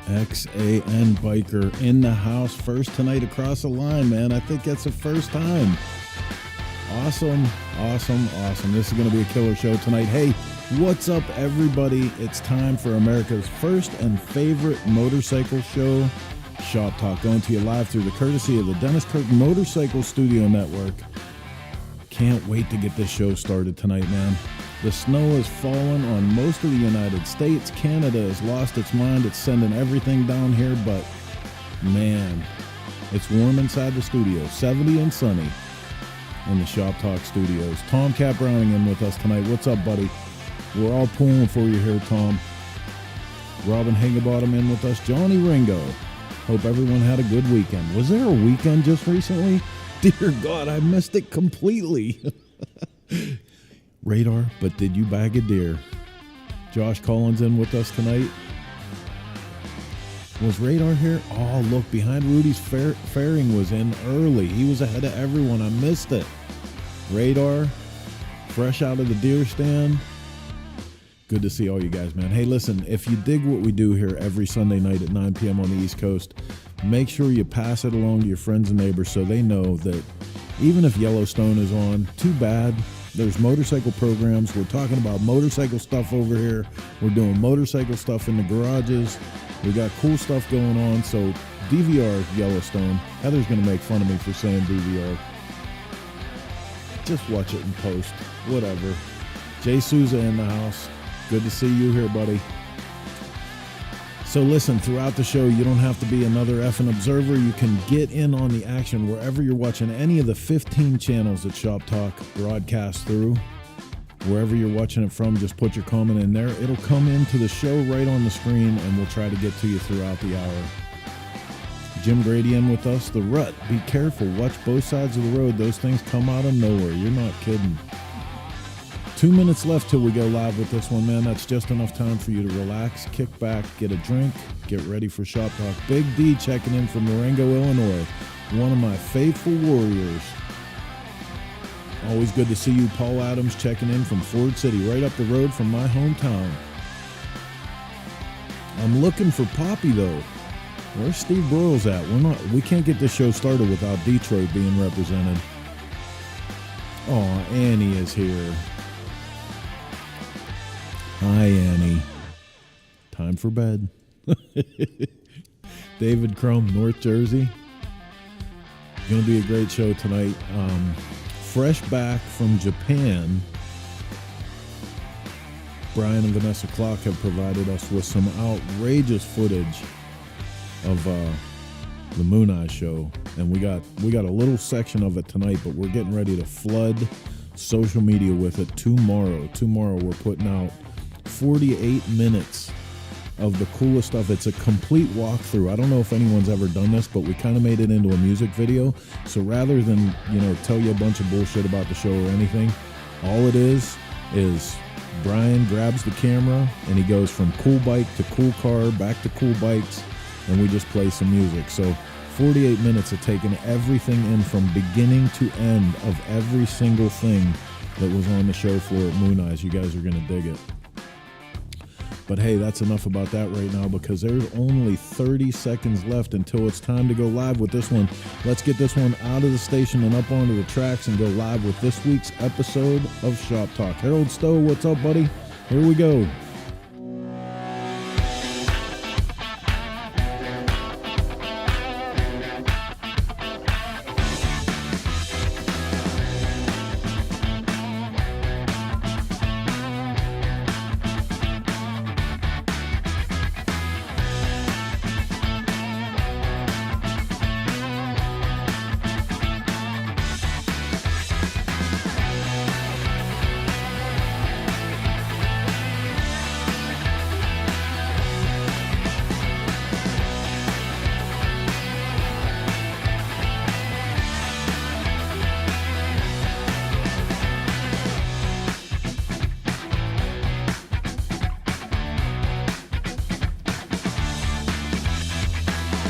XAN Biker in the house. First tonight across the line, man. I think that's the first time. Awesome. This is going to be a killer show tonight. Hey, what's up, everybody? It's time for America's first and favorite motorcycle show, Shop Talk, going to you live through the courtesy of the Dennis Kirk Motorcycle Studio Network. Can't wait to get this show started tonight, man. The snow has fallen on most of the United States. Canada has lost its mind. It's sending everything down here, but man, it's warm inside the studio. 70 and sunny in the Shop Talk studios. Tom Cat Browning in with us tonight. What's up, buddy? We're all pulling for you here, Tom. Robin Higginbottom in with us. Johnny Ringo. Hope everyone had a good weekend. Was there a weekend just recently? Dear God, I missed it completely. Radar, but did you bag a deer? Josh Collins in with us tonight. Was Radar here? Oh, look, behind Rudy's fairing was in early. He was ahead of everyone. I missed it. Radar, fresh out of the deer stand. Good to see all you guys, man. Hey, listen, if you dig what we do here every Sunday night at 9 p.m. on the East Coast, make sure you pass it along to your friends and neighbors so they know that even if Yellowstone is on, too bad. There's motorcycle programs. We're talking about motorcycle stuff over here. We're doing motorcycle stuff in the garages. We got cool stuff going on. So DVR Yellowstone. Heather's going to make fun of me for saying DVR. Just watch it in post. Whatever. Jay Souza in the house. Good to see you here, buddy. So listen, throughout the show, you don't have to be another effing observer. You can get in on the action wherever you're watching any of the 15 channels that Shop Talk broadcasts through. Wherever you're watching it from, just put your comment in there. It'll come into the show right on the screen, and we'll try to get to you throughout the hour. Jim Grady in with us. The Rut. Be careful. Watch both sides of the road. Those things come out of nowhere. You're not kidding. 2 minutes left till we go live with this one, man. That's just enough time for you to relax, kick back, get a drink, get ready for Shop Talk. Big D checking in from Marengo, Illinois. One of my faithful warriors. Always good to see you. Paul Adams checking in from Ford City, right up the road from my hometown. I'm looking for Poppy, though. Where's Steve Broyles at? We can't get this show started without Detroit being represented. Oh, Annie is here. Hi, Annie. Time for bed. David Crum, North Jersey. Going to be a great show tonight. Fresh back from Japan, Brian and Vanessa Clark have provided us with some outrageous footage of the Mooneyes show. And we got a little section of it tonight, but we're getting ready to flood social media with it tomorrow. Tomorrow we're putting out 48 minutes of the coolest stuff. It's a complete walkthrough. I don't know if anyone's ever done this, but we kind of made it into a music video. So rather than, tell you a bunch of bullshit about the show or anything, all it is Brian grabs the camera and he goes from cool bike to cool car, back to cool bikes, and we just play some music. So 48 minutes of taking everything in from beginning to end of every single thing that was on the show floor at Mooneyes. You guys are going to dig it. But hey, that's enough about that right now because there's only 30 seconds left until it's time to go live with this one. Let's get this one out of the station and up onto the tracks and go live with this week's episode of Shop Talk. Harold Stowe, what's up, buddy? Here we go.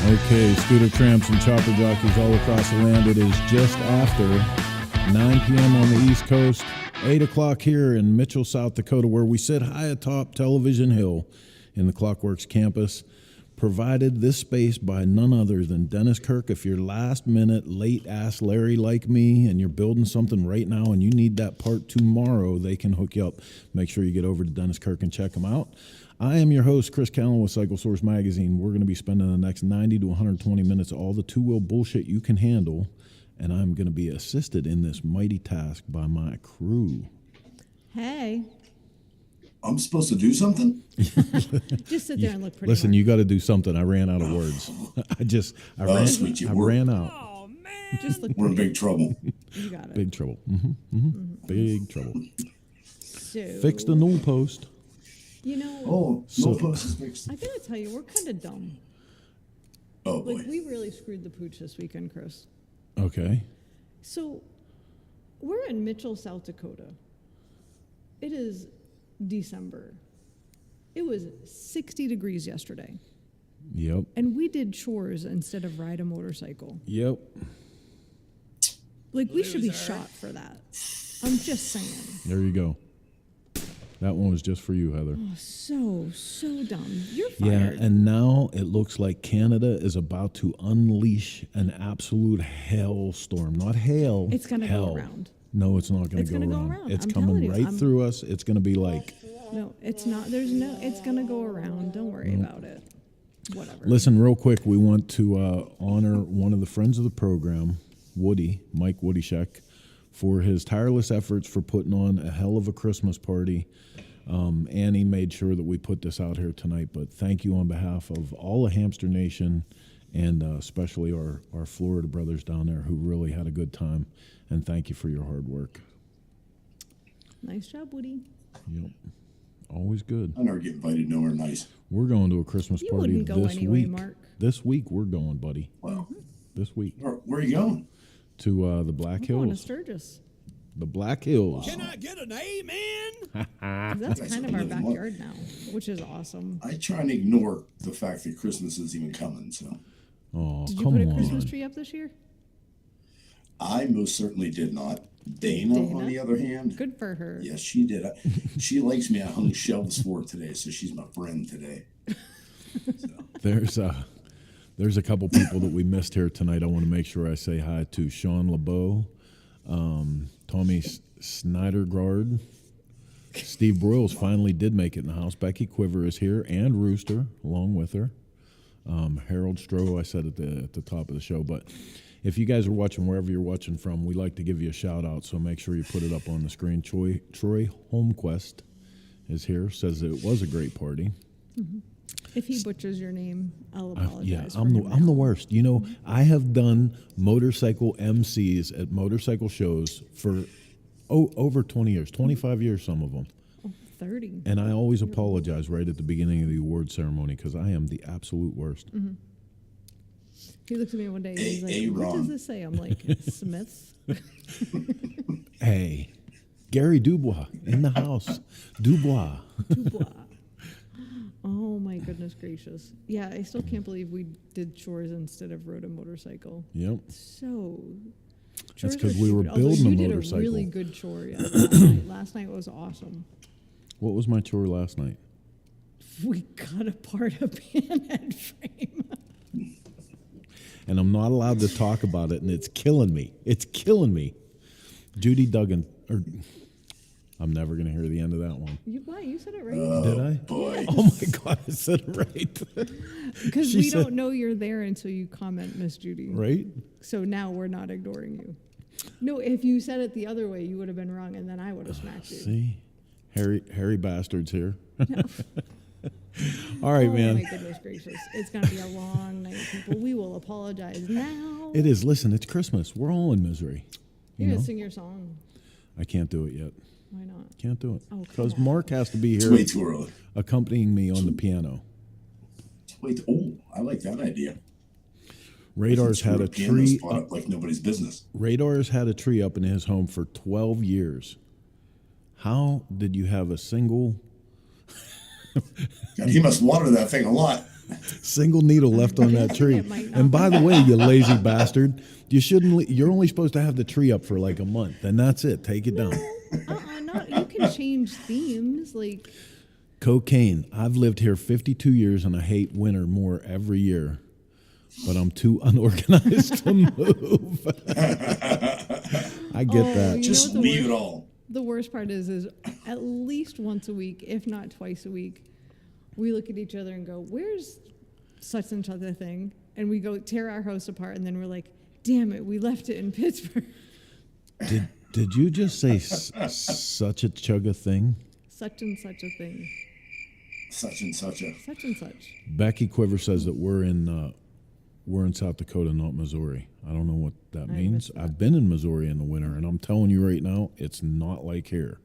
Okay, scooter tramps and chopper jockeys all across the land. It is just after 9 p.m. on the East Coast, 8 o'clock here in Mitchell, South Dakota, where we sit high atop Television Hill in the Clockworks campus. provided this space by none other than Dennis Kirk. If you're last minute, late ass Larry like me and you're building something right now and you need that part tomorrow, they can hook you up. Make sure you get over to Dennis Kirk and check them out. I am your host, Chris Callen with Cycle Source Magazine. We're going to be spending the next 90 to 120 minutes all the two-wheel bullshit you can handle, and I'm going to be assisted in this mighty task by my crew. Hey. I'm supposed to do something? Just sit there and look pretty. Listen, you got to do something. I ran out of words. I ran out. Oh, man. Just look We're in big trouble. You got it. Big trouble. Big trouble. So, Fix the null post. You know, No post is fixed. I got to tell you, we're kind of dumb. Oh, boy. Like, we really screwed the pooch this weekend, Chris. Okay. So, we're in Mitchell, South Dakota. It is December. It was 60 degrees yesterday. Yep. And we did chores instead of ride a motorcycle. Yep. Like, we should be shot for that. I'm just saying. There you go. That one was just for you, Heather. Oh, so dumb. You're Yeah, fired. and now it looks like Canada is about to unleash an absolute hailstorm. Not hail. It's going to hell. go around. No, it's not going It's to gonna go go around. around. It's I'm coming telling you, right through us. It's going to be like... No, it's not. It's going to go around. Don't worry about it. Whatever. Listen, real quick, we want to honor one of the friends of the program, Woody, Mike Woodyshek, for his tireless efforts for putting on a hell of a Christmas party. Annie made sure that we put this out here tonight, but thank you on behalf of all of Hamster Nation and especially our Florida brothers down there who really had a good time, and thank you for your hard work. Nice job, Woody. Yep. Always good. I never get invited nowhere nice. We're going to a Christmas You party wouldn't go this anyway, week. Mark. This week we're going, buddy. Well, This week. where are you going? To the Black I'm going to Hills. Sturgis. The Black Hills. Can I get an amen? That's That's kind of our a little more. backyard now, which is awesome. I try and ignore the fact that Christmas is even coming, so Oh, Did you come put a on. Christmas tree up this year? I most certainly did not. Dana, on Dana? the other hand, Good for her. yes, she did. She likes me. I hung shelves for her today, so she's my friend today. So. There's a couple people that we missed here tonight. I want to make sure I say hi to Sean LeBeau, Tommy Snydergaard, Steve Broyles finally did make it in the house. Becky Quiver is here, and Rooster along with her. Harold Stroh, I said at the top of the show, but if you guys are watching wherever you're watching from, we like to give you a shout out, so make sure you put it up on the screen. Troy Holmquist is here, says that it was a great party. Mm-hmm. If he butchers your name, I'll apologize. Yeah, for I'm him the worst. You know, I have done motorcycle MCs at motorcycle shows for over 20 years, 25 years, some of them. 30. And I always apologize right at the beginning of the award ceremony because I am the absolute worst. Mm-hmm. He looks at me one day and he's like, Ron. what does this say? I'm like, Smiths? Hey, Gary Dubois in the house. Dubois. Dubois. Oh my goodness gracious. Yeah, I still can't believe we did chores instead of rode a motorcycle. Yep. So That's chores 'cause are we were stupid. Although building a you motorcycle. did a really good chore last night. Last night was awesome. What was my chore last night? We got apart a panhead frame. And I'm not allowed to talk about it, and it's killing me. It's killing me. Judy Duggan, I'm never going to hear the end of that one. Why? You said it right. Did I? Boy. Oh my God, I said it right. Because She we said- don't know you're there until you comment, Miss Judy. Right? So now we're not ignoring you. No, if you said it the other way, you would have been wrong, and then I would have smacked you. See? Harry Bastard's here. All right, Oh man. my goodness gracious. It's going to be a long night, people. We will apologize now. It is. Listen, it's Christmas. We're all in misery. You're You going know? to sing your song. I can't do it yet. Why not? Can't do it. Oh, come Because on. Mark has to be It's here way too early. accompanying me on the piano. I like that idea. Radar's had a Piano tree. spot up like nobody's business. Radar's had a tree up in his home for 12 years. How did you have a single God, he must water that thing a lot. needle left on that tree? It might not And be by the way, you lazy bastard, you shouldn't. You're only supposed to have the tree up for like a month, and that's it. Take it down. Not. You can change themes. Like, Cocaine. I've lived here 52 years and I hate winter more every year, but I'm too unorganized to move. I get that. You Just know what the leave worst- it all. The worst part is at least once a week, if not twice a week, we look at each other and go, "Where's such and such a thing?" And we go tear our house apart, and then we're like, "Damn it, we left it in Pittsburgh." Did you just say such a chug a thing? Such and such a thing. Such and such a. Such and such. Becky Quiver says that we're in South Dakota, not Missouri. I don't know what that means. missed that. I've been in Missouri in the winter, and I'm telling you right now, it's not like here.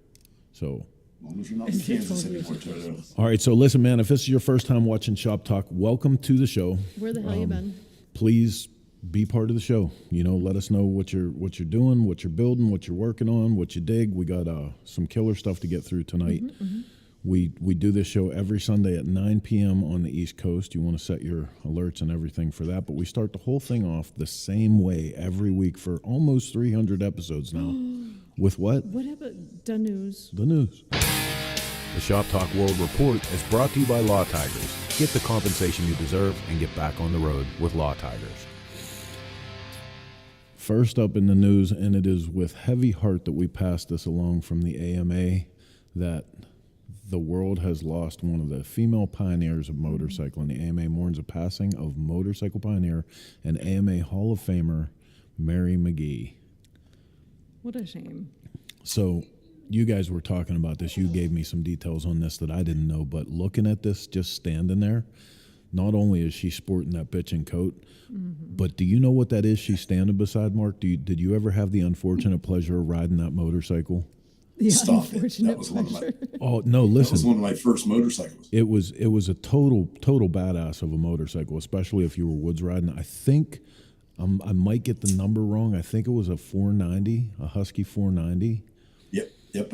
So, As long as you're not in Kansas anymore, Toto. all right. So listen, man. If this is your first time watching Shop Talk, welcome to the show. Where the hell you been? Please be part of the show. You know, let us know what you're doing, what you're building, what you're working on, what you dig. We got some killer stuff to get through tonight. We do this show every Sunday at 9 p.m. on the East Coast. You want to set your alerts and everything for that. But we start the whole thing off the same way every week for almost 300 episodes now. With what? What about the news? The news. The Shop Talk World Report is brought to you by Law Tigers. Get the compensation you deserve and get back on the road with Law Tigers. First up in the news, and it is with heavy heart that we pass this along from the AMA, that the world has lost one of the female pioneers of motorcycling. The AMA mourns the passing of motorcycle pioneer and AMA Hall of Famer Mary McGee. What a shame. So you guys were talking about this. You gave me some details on this that I didn't know, but looking at this, just standing there, not only is she sporting that bitchin' coat, but do you know what that is she's standing beside, Mark? Did you ever have the unfortunate pleasure of riding that motorcycle? The Stop it. unfortunate That was one of my. pleasure. Oh, no, That was listen. one of my first motorcycles. It was a total badass of a motorcycle, especially if you were woods riding. I think I might get the number wrong. I think it was a 490, a Husky 490. Yep.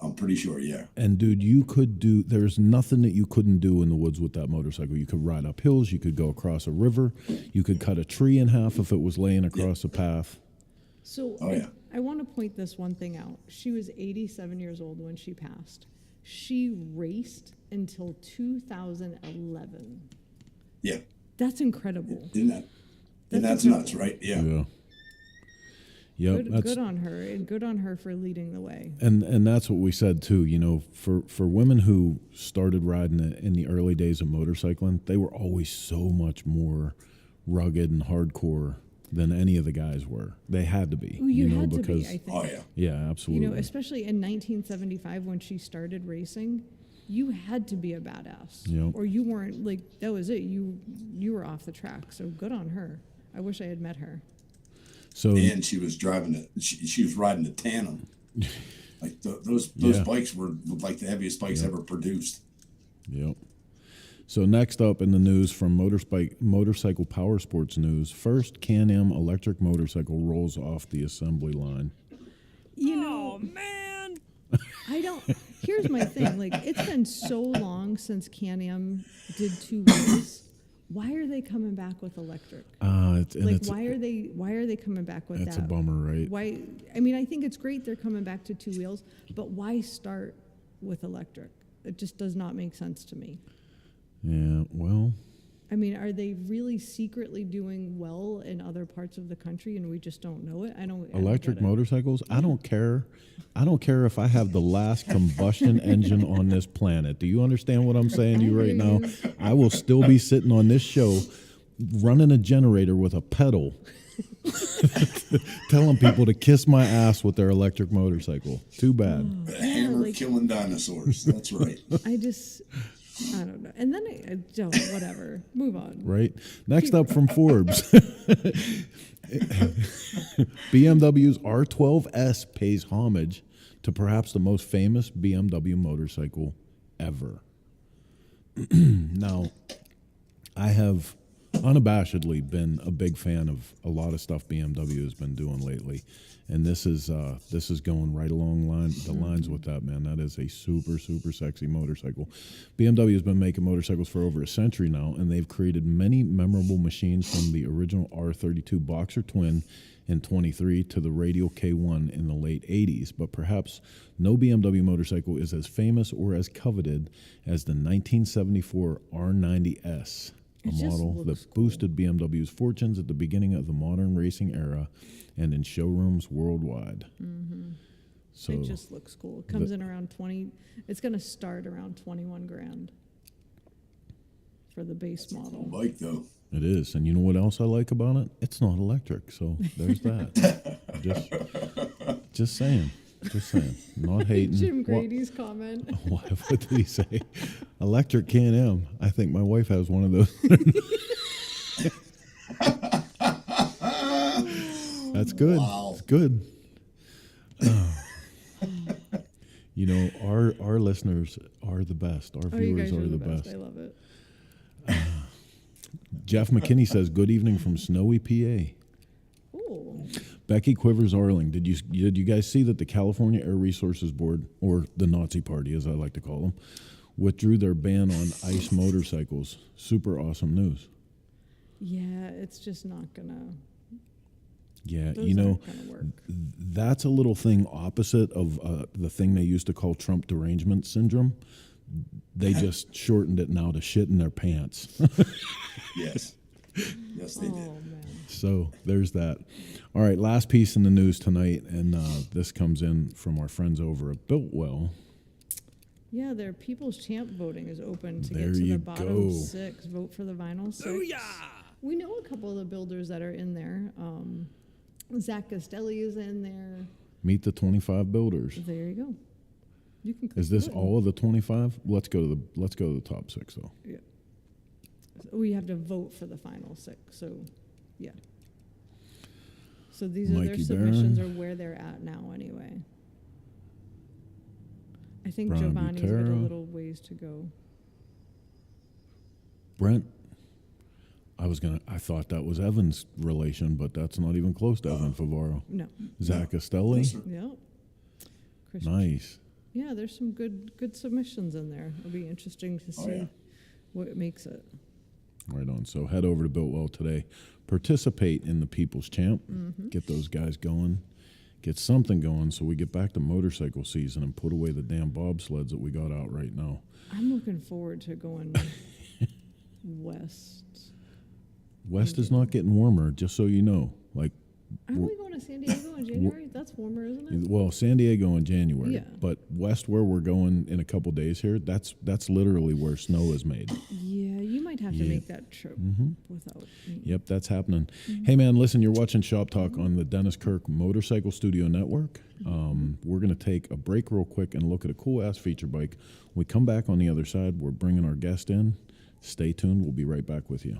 I'm pretty sure. Yeah. And dude, there's nothing that you couldn't do in the woods with that motorcycle. You could ride up hills, you could go across a river, you could cut a tree in half if it was laying across a path. So Oh, yeah. I want to point this one thing out. She was 87 years old when she passed. She raced until 2011. Yeah. That's incredible. Isn't that? And That's that's nuts, right? Yeah. Yeah. Yep, Good on her, and good on her for leading the way. and that's what we said too. You know, for women who started riding in the early days of motorcycling, they were always so much more rugged and hardcore than any of the guys were. They had to be. You know, had to because be, I think. Oh yeah. yeah, absolutely. You know, especially in 1975 when she started racing, you had to be a badass. Yep. Or you weren't, like, that was it. You were off the track. So good on her. I wish I had met her. So And she was driving she was riding the Tandem. Like those Yeah. bikes were like the heaviest bikes ever produced. Yep. So next up in the news from Motorcycle Power Sports News, first Can-Am electric motorcycle rolls off the assembly line. You know, Oh, man. here's my thing. Like, it's been so long since Can-Am did two wheels. Why are they coming back with electric? Why are they coming back with That's that? a bummer, right? Why? I mean, I think it's great they're coming back to two wheels, but why start with electric? It just does not make sense to me. Yeah, well, I mean, are they really secretly doing well in other parts of the country and we just don't know it? I don't electric get it. motorcycles, I don't care. I don't care if I have the last combustion engine on this planet. Do you understand what I'm saying to you I right hear now? you. I will still be sitting on this show running a generator with a pedal telling people to kiss my ass with their electric motorcycle. Too bad. A hammer like- killing dinosaurs. That's right. I don't know. And then I don't, whatever. Move on. Right? Next up from Forbes. BMW's R12S pays homage to perhaps the most famous BMW motorcycle ever. Now, I have unabashedly been a big fan of a lot of stuff BMW has been doing lately, and this is going right along the lines with that, man. That is a super sexy motorcycle. BMW has been making motorcycles for over a century now, and they've created many memorable machines, from the original R32 Boxer Twin in 23 to the Radial K1 in the late 80s, but perhaps no BMW motorcycle is as famous or as coveted as the 1974 R90S, a model that boosted BMW's fortunes at the beginning of the modern racing era and in showrooms worldwide. Mm-hmm. So it just looks cool. It comes in around 20. It's going to start around 21 grand for the base model. Cool bike though. it is. And you know what else I like about it? It's not electric. So there's that. just saying. Just saying. Not hating. Jim Grady's comment. What did he say? Electric Can-Am. I think my wife has one of those. That's good. Wow. It's good. You know, our listeners are the best. Our You viewers guys are the best. I love it. Jeff McKinney says, "Good evening from snowy PA." Ooh. Becky Quivers Arling, did you guys see that the California Air Resources Board, or the Nazi Party as I like to call them, withdrew their ban on ICE motorcycles? Super awesome news. Yeah, it's just not gonna. Yeah, Those you know, aren't gonna work. that's a little thing opposite of the thing they used to call Trump derangement syndrome. They just shortened it now to shit in their pants. Yes. Yes, they did. Man. So there's that. All right, last piece in the news tonight, and this comes in from our friends over at Builtwell. Yeah, their People's Champ voting is open to There get to you the bottom go. 6. Vote for the vinyl 6. Booyah! We know a couple of the builders that are in there. Zach Castelli is in there. Meet the 25 builders. There you go. You can. Is this click all of the 25? Let's go to the top 6 though. Yeah. So we have to vote for the final 6. So, yeah. So these are their Mikey submissions, Barron. or where they're at now, anyway. I think Brian Giovanni's got a Butero. little ways to go. Brent, I thought that was Evan's relation, but that's not even close to Evan Favaro. No. Zach Castelli, Yes, sir. Yeah. Chris. nice. Yeah, there's some good submissions in there. It'll be interesting to see yeah. what makes it. Right on. So head over to Builtwell today. Participate in the People's Champ. Mm-hmm. Get those guys going. Get something going so we get back to motorcycle season and put away the damn bobsleds that we got out right now. I'm looking forward to going west. West is not getting warmer, just so you know. Like, Aren't we going to San Diego in January? That's warmer, isn't it? well, San Diego in January, Yeah. but west where we're going in a couple days here, that's literally where snow is made. Yeah, you might have to Yeah. make that trip without me. Yep, that's happening. Hey, man, listen, you're watching Shop Talk on the Dennis Kirk Motorcycle Studio Network. We're going to take a break real quick and look at a cool-ass feature bike. When we come back on the other side, we're bringing our guest in. Stay tuned. We'll be right back with you.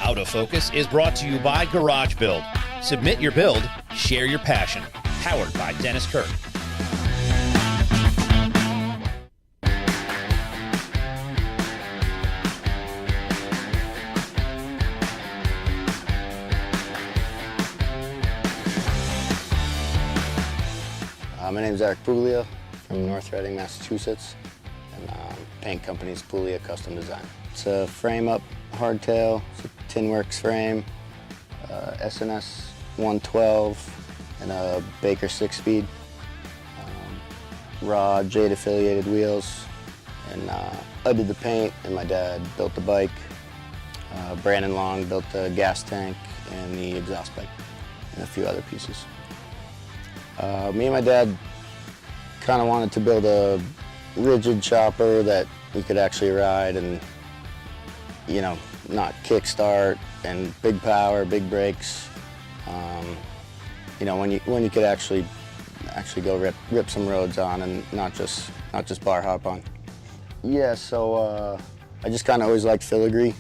Out of Focus is brought to you by Garage Build. Submit your build, share your passion. Powered by Dennis Kirk. My name's Eric Puglia from North Reading, Massachusetts, and paint company's Puglia Custom Design. It's a frame-up hardtail, it's a Tinworks frame, SNS 112, and a Baker 6-speed. Raw Jade-affiliated wheels, and I did the paint, and my dad built the bike. Brandon Long built the gas tank and the exhaust pipe, and a few other pieces. Me and my dad kind of wanted to build a rigid chopper that we could actually ride and, you know, not kickstart, and big power, big brakes. You know, when you could actually go rip some roads on and not just bar hop on. Yeah, so I just kind of always liked filigree,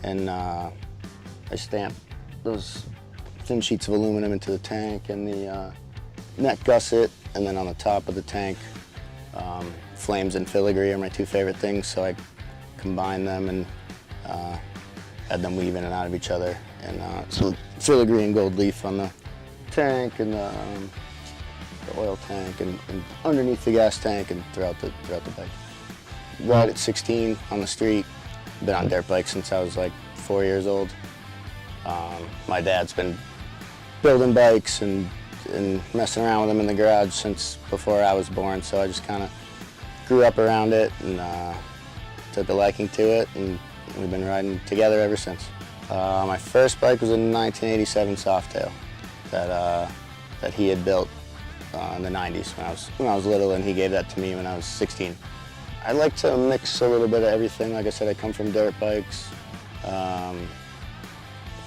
and I stamped those thin sheets of aluminum into the tank and the neck gusset, and then on the top of the tank, flames and filigree are my two favorite things, so I combine them and had them weave in and out of each other. And so filigree and gold leaf on the tank and the oil tank and underneath the gas tank and throughout the bike. Ride at 16 on the street. Been on dirt bikes since I was like 4 years old. My dad's been building bikes and messing around with them in the garage since before I was born, so I just kind of grew up around it and took a liking to it, and we've been riding together ever since. My first bike was a 1987 Softail that he had built in the 90s when I was little, and he gave that to me when I was 16. I like to mix a little bit of everything. Like I said, I come from dirt bikes.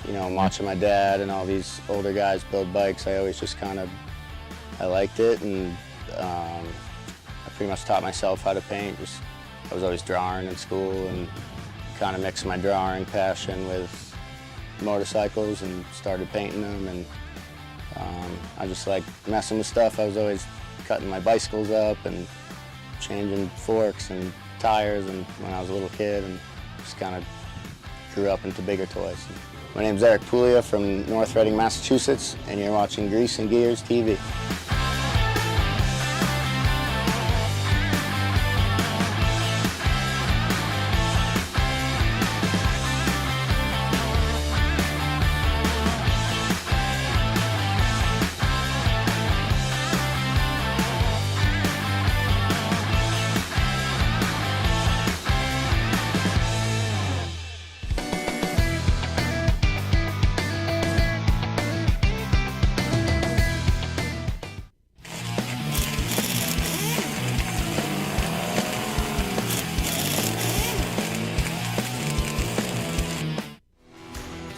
You know, I'm watching my dad and all these older guys build bikes. I always just I liked it, and I pretty much taught myself how to paint. I was always drawing in school and kind of mixed my drawing passion with motorcycles and started painting them. And I just like messing with stuff. I was always cutting my bicycles up and changing forks and tires and when I was a little kid, and just kind of grew up into bigger toys. My name's Eric Puglia from North Reading, Massachusetts, and you're watching Grease and Gears TV.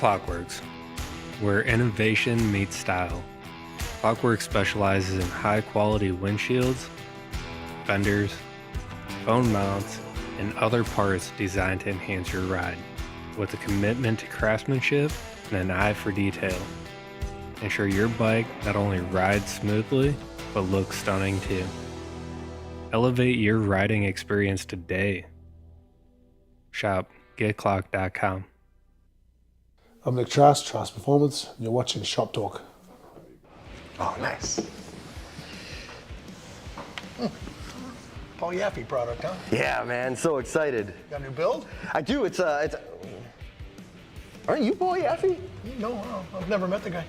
Clockworks, where innovation meets style. Clockworks specializes in high-quality windshields, fenders, phone mounts, and other parts designed to enhance your ride, with a commitment to craftsmanship and an eye for detail. Ensure your bike not only rides smoothly, but looks stunning too. Elevate your riding experience today. Shop getclock.com. I'm Nick Trask, Trask Performance, and you're watching ShopTalk. Oh, nice. Paul Yaffe product, huh? Yeah, man, so excited. Got a new build? I do. It's. Aren't you Paul Yaffe? No, I've never met the guy.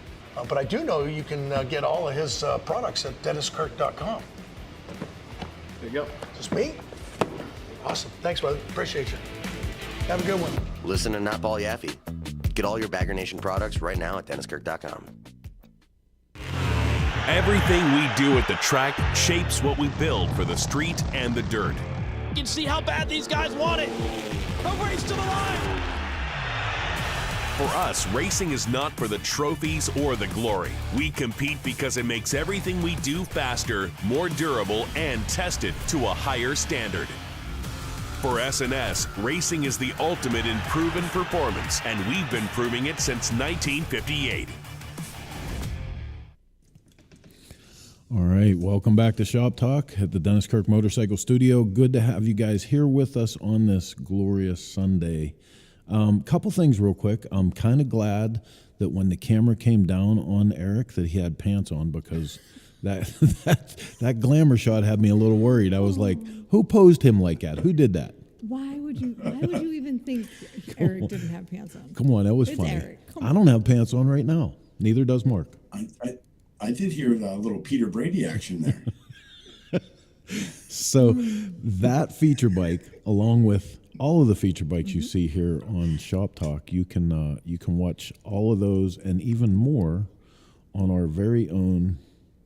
But I do know you can get all of his products at DennisKirk.com. There you go. Just me? Awesome. Thanks, brother. Appreciate you. Have a good one. Listen to Not Paul Yaffe. Get all your Bagger Nation products right now at DennisKirk.com. Everything we do at the track shapes what we build for the street and the dirt. You can see how bad these guys want it. A race to the line. For us, racing is not for the trophies or the glory. We compete because it makes everything we do faster, more durable, and tested to a higher standard. For S&S, racing is the ultimate in proven performance, and we've been proving it since 1958. All right, welcome back to Shop Talk at the Dennis Kirk Motorcycle Studio. Good to have you guys here with us on this glorious Sunday. Couple things real quick. I'm kind of glad that when the camera came down on Eric that he had pants on, because that glamour shot had me a little worried. I was like, who posed him like that? Who did that? Why would you even think Eric didn't have pants on? Come on, that was It's funny. Eric. I don't have pants on right now. Neither does Mark. I did hear the little Peter Brady action there. So that feature bike, along with all of the feature bikes you see here on Shop Talk, you can watch all of those and even more on our very own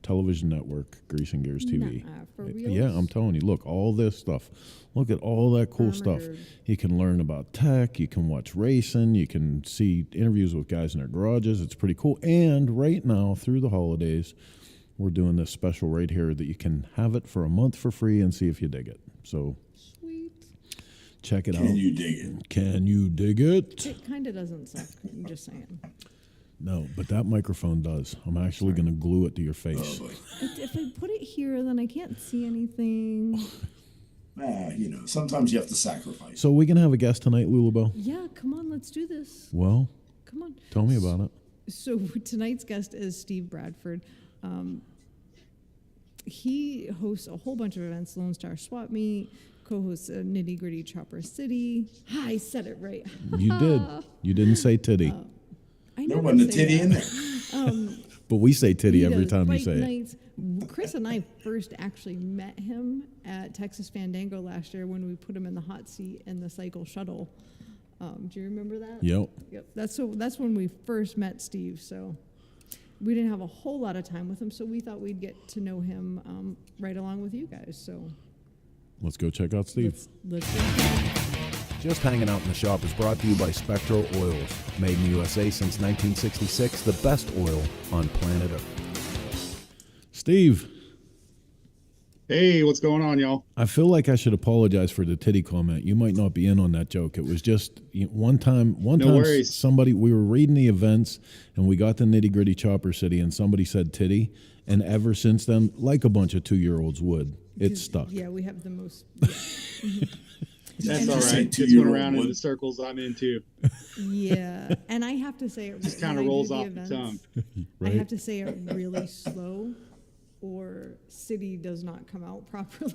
television network, Grease and Gears TV. For reals? Yeah, I'm telling you. Look, all this stuff. Look at all that cool stuff. You can learn about tech. You can watch racing. You can see interviews with guys in their garages. It's pretty cool. And right now, through the holidays, we're doing this special right here that you can have it for a month for free and see if you dig it. So Sweet. check it out. Can you dig it? Can you dig it? It kind of doesn't suck. I'm just saying. No, but that microphone does. I'm actually going to glue it to your face. If I put it here, then I can't see anything. Sometimes you have to sacrifice. So we can have a guest tonight, Lulabelle? Yeah, come on, let's do this. Well, come on. Tell me about it. So tonight's guest is Steve Bradford. He hosts a whole bunch of events, Lone Star Swap Meet, co-hosts Nitty Gritty Chopper City. I said it right. You did. You didn't say titty. There wasn't a titty in there. But we say titty every time you Bike say nights. Chris and I first actually met him at Texas Fandango last year when we put him in the hot seat in the cycle shuttle. Do you remember that? Yep. Yep. That's when we first met Steve. So we didn't have a whole lot of time with him, so we thought we'd get to know him right along with you guys. So Let's go check out Steve. Let's go. Just Hanging Out in the Shop is brought to you by Spectro Oils. Made in the USA since 1966, the best oil on planet Earth. Steve. Hey, what's going on, y'all? I feel like I should apologize for the titty comment. You might not be in on that joke. It was just one time worries. somebody, we were reading the events and we got to Nitty Gritty Chopper City and somebody said titty. And ever since then, like a bunch of 2-year-olds would, it's stuck. Yeah, we have the most. That's all right. It's went around in the circles I'm in too. Yeah, and I have to say, it just kind of rolls off the tongue. I have to say it really slow, or city does not come out properly.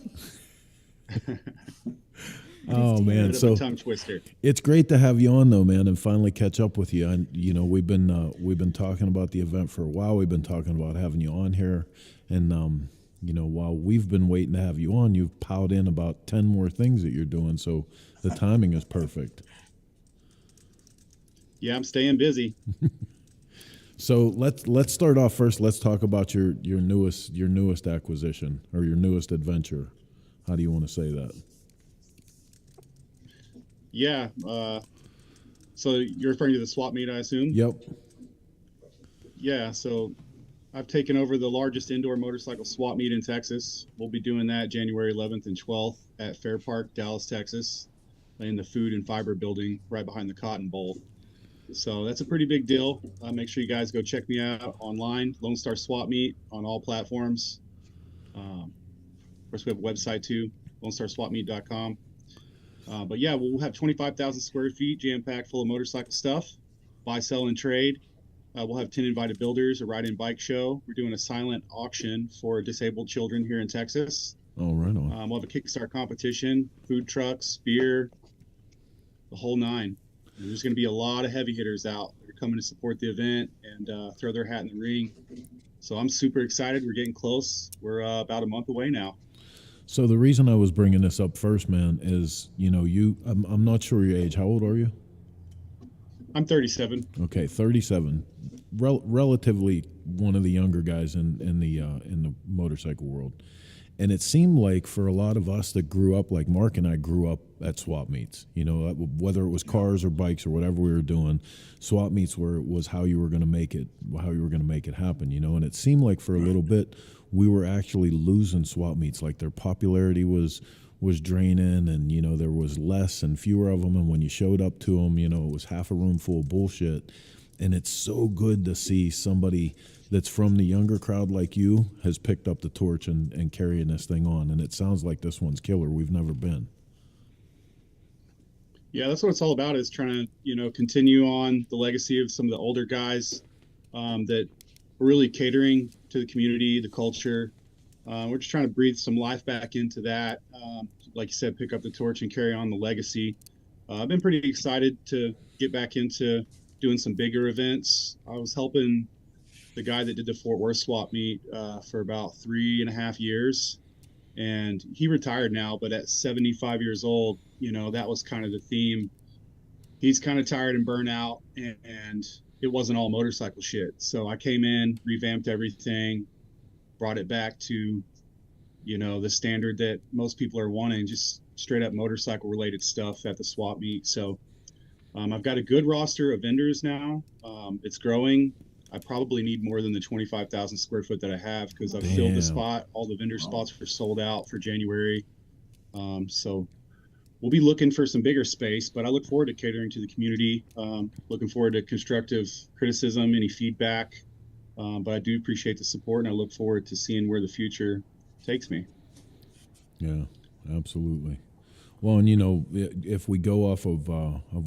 Oh man, so tongue twister. It's great to have you on though, man, and finally catch up with you. And we've been talking about the event for a while. We've been talking about having you on here, and while we've been waiting to have you on, you've piled in about 10 more things that you're doing. So the timing is perfect. Yeah, I'm staying busy. So let's start off first. Let's talk about your newest acquisition or your newest adventure. How do you want to say that? Yeah. So you're referring to the swap meet, I assume? Yep. Yeah. So I've taken over the largest indoor motorcycle swap meet in Texas. We'll be doing that January 11th and 12th at Fair Park, Dallas, Texas, in the Food and Fiber building right behind the Cotton Bowl. So that's a pretty big deal. Make sure you guys go check me out online, Lone Star Swap Meet on all platforms. Of course, we have a website too, lonestarswapmeet.com. But yeah, we'll have 25,000 square feet jam-packed full of motorcycle stuff, buy, sell, and trade. We'll have 10 invited builders, a ride-in bike show. We're doing a silent auction for disabled children here in Texas. Oh, right on. We'll have a Kickstart competition, food trucks, beer, the whole nine. And there's going to be a lot of heavy hitters out that are coming to support the event and throw their hat in the ring. So I'm super excited. We're getting close. We're about a month away now. So the reason I was bringing this up first, man, is, I'm not sure your age. How old are you? I'm 37. Okay, 37. Relatively one of the younger guys in the motorcycle world. And it seemed like for a lot of us that grew up, like Mark and I grew up at swap meets, whether it was cars or bikes or whatever we were doing, swap meets was how you were going to make it happen, and it seemed like for a little bit we were actually losing swap meets, like their popularity was draining, and there was less and fewer of them, and when you showed up to them, it was half a room full of bullshit. And it's so good to see somebody that's from the younger crowd like you has picked up the torch and carrying this thing on. And it sounds like this one's killer. We've never been. Yeah, that's what it's all about, is trying to, continue on the legacy of some of the older guys that are really catering to the community, the culture. We're just trying to breathe some life back into that. Like you said, pick up the torch and carry on the legacy. I've been pretty excited to get back into doing some bigger events. I was helping the guy that did the Fort Worth swap meet for about 3.5 years, and he retired now, but at 75 years old, that was kind of the theme. He's kind of tired and burnt out, and it wasn't all motorcycle shit. So I came in, revamped everything, brought it back to, the standard that most people are wanting, just straight up motorcycle related stuff at the swap meet. So I've got a good roster of vendors now. It's growing. I probably need more than the 25,000 square foot that I have, because I've filled the spot. All the vendor spots were sold out for January. So we'll be looking for some bigger space, but I look forward to catering to the community. Looking forward to constructive criticism, any feedback. But I do appreciate the support, and I look forward to seeing where the future takes me. Yeah. Absolutely. Well, and you know, if we go off of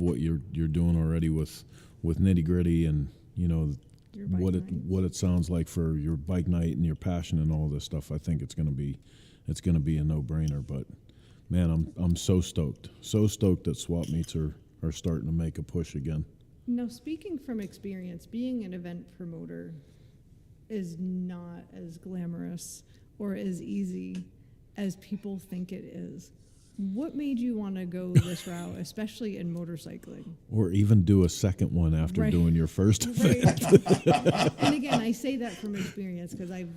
what you're doing already with Nitty Gritty, and you know what it sounds like for your bike night and your passion and all this stuff, I think it's gonna be a no-brainer. But man, I'm so stoked that swap meets are starting to make a push again. Now, speaking from experience, being an event promoter is not as glamorous or as easy as people think it is. What made you want to go this route, especially in motorcycling? Or even do a second one after doing your first event. And again, I say that from experience because I've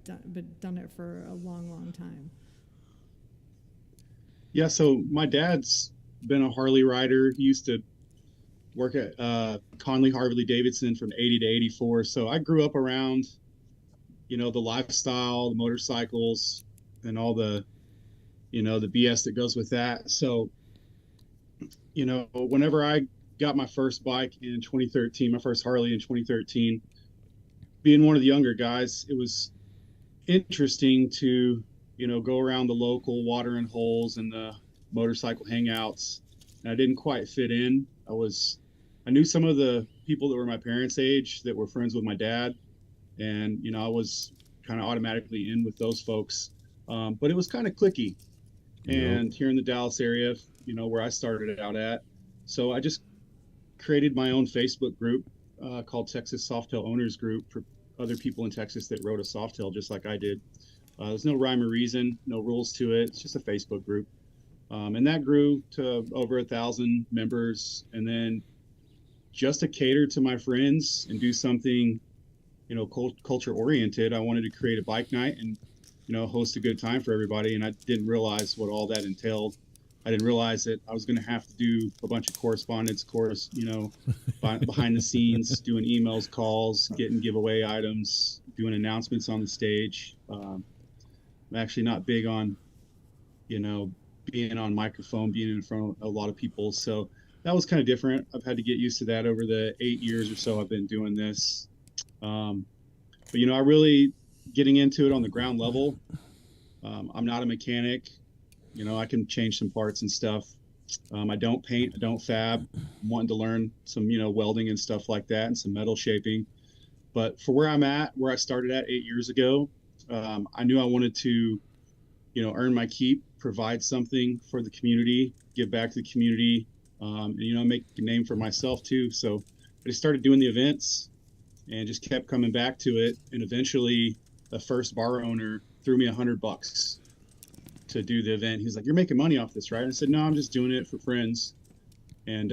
done it for a long, long time. Yeah, so my dad's been a Harley rider. He used to work at Conley Harley Davidson from 80 to 84. So I grew up around, you know, the lifestyle, the motorcycles, and all the, you know, the BS that goes with that. So, you know, whenever I got my first bike in 2013, my first Harley in 2013, being one of the younger guys, it was interesting to, you know, go around the local watering holes and the motorcycle hangouts. And I didn't quite fit in. I knew some of the people that were my parents' age that were friends with my dad. And, you know, I was kind of automatically in with those folks. But it was kind of cliquey. And here in the Dallas area, you know, where I started out at. So I just created my own Facebook group called Texas Softail Owners Group for other people in Texas that rode a softail just like I did. There's no rhyme or reason, no rules to it. It's just a Facebook group. And that grew to over 1,000 members. And then just to cater to my friends and do something, you know, culture oriented, I wanted to create a bike night and, you know, host a good time for everybody. And I didn't realize what all that entailed. I didn't realize that I was going to have to do a bunch of correspondence, you know, behind the scenes, doing emails, calls, getting giveaway items, doing announcements on the stage. I'm actually not big on, you know, being on microphone, being in front of a lot of people. So that was kind of different. I've had to get used to that over the 8 years or so I've been doing this. But, you know, I really getting into it on the ground level. I'm not a mechanic. You know, I can change some parts and stuff. I don't paint, I don't fab. I'm wanting to learn some, you know, welding and stuff like that and some metal shaping. But for where I'm at, where I started at 8 years ago, I knew I wanted to, you know, earn my keep, provide something for the community, give back to the community, and, you know, make a name for myself too. So I just started doing the events and just kept coming back to it. And eventually the first bar owner threw me $100 to do the event. He's like, "You're making money off this, right?" And I said, "No, I'm just doing it for friends." And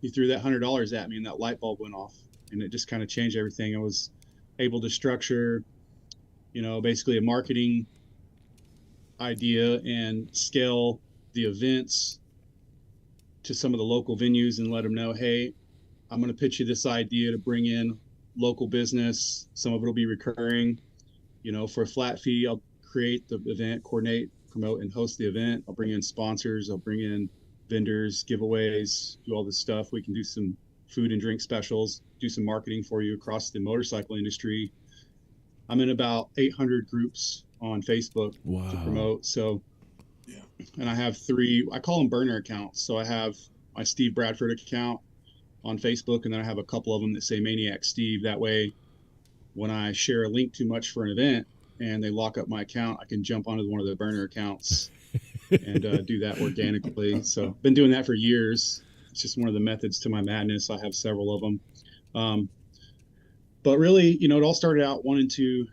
he threw that $100 at me and that light bulb went off and it just kind of changed everything. I was able to structure, you know, basically a marketing idea and scale the events to some of the local venues and let them know, "Hey, I'm going to pitch you this idea to bring in local business. Some of it will be recurring, you know, for a flat fee. I'll create the event, coordinate, promote, and host the event. I'll bring in sponsors. I'll bring in vendors, giveaways, do all this stuff. We can do some food and drink specials, do some marketing for you across the motorcycle industry." I'm in about 800 groups on Facebook to promote. So, and I have 3, I call them burner accounts. So I have my Steve Bradford account on Facebook, and then I have a couple of them that say Maniac Steve. That way, when I share a link too much for an event and they lock up my account, I can jump onto one of the burner accounts and do that organically. So been doing that for years. It's just one of the methods to my madness. I have several of them. But really, you know, it all started out wanting to,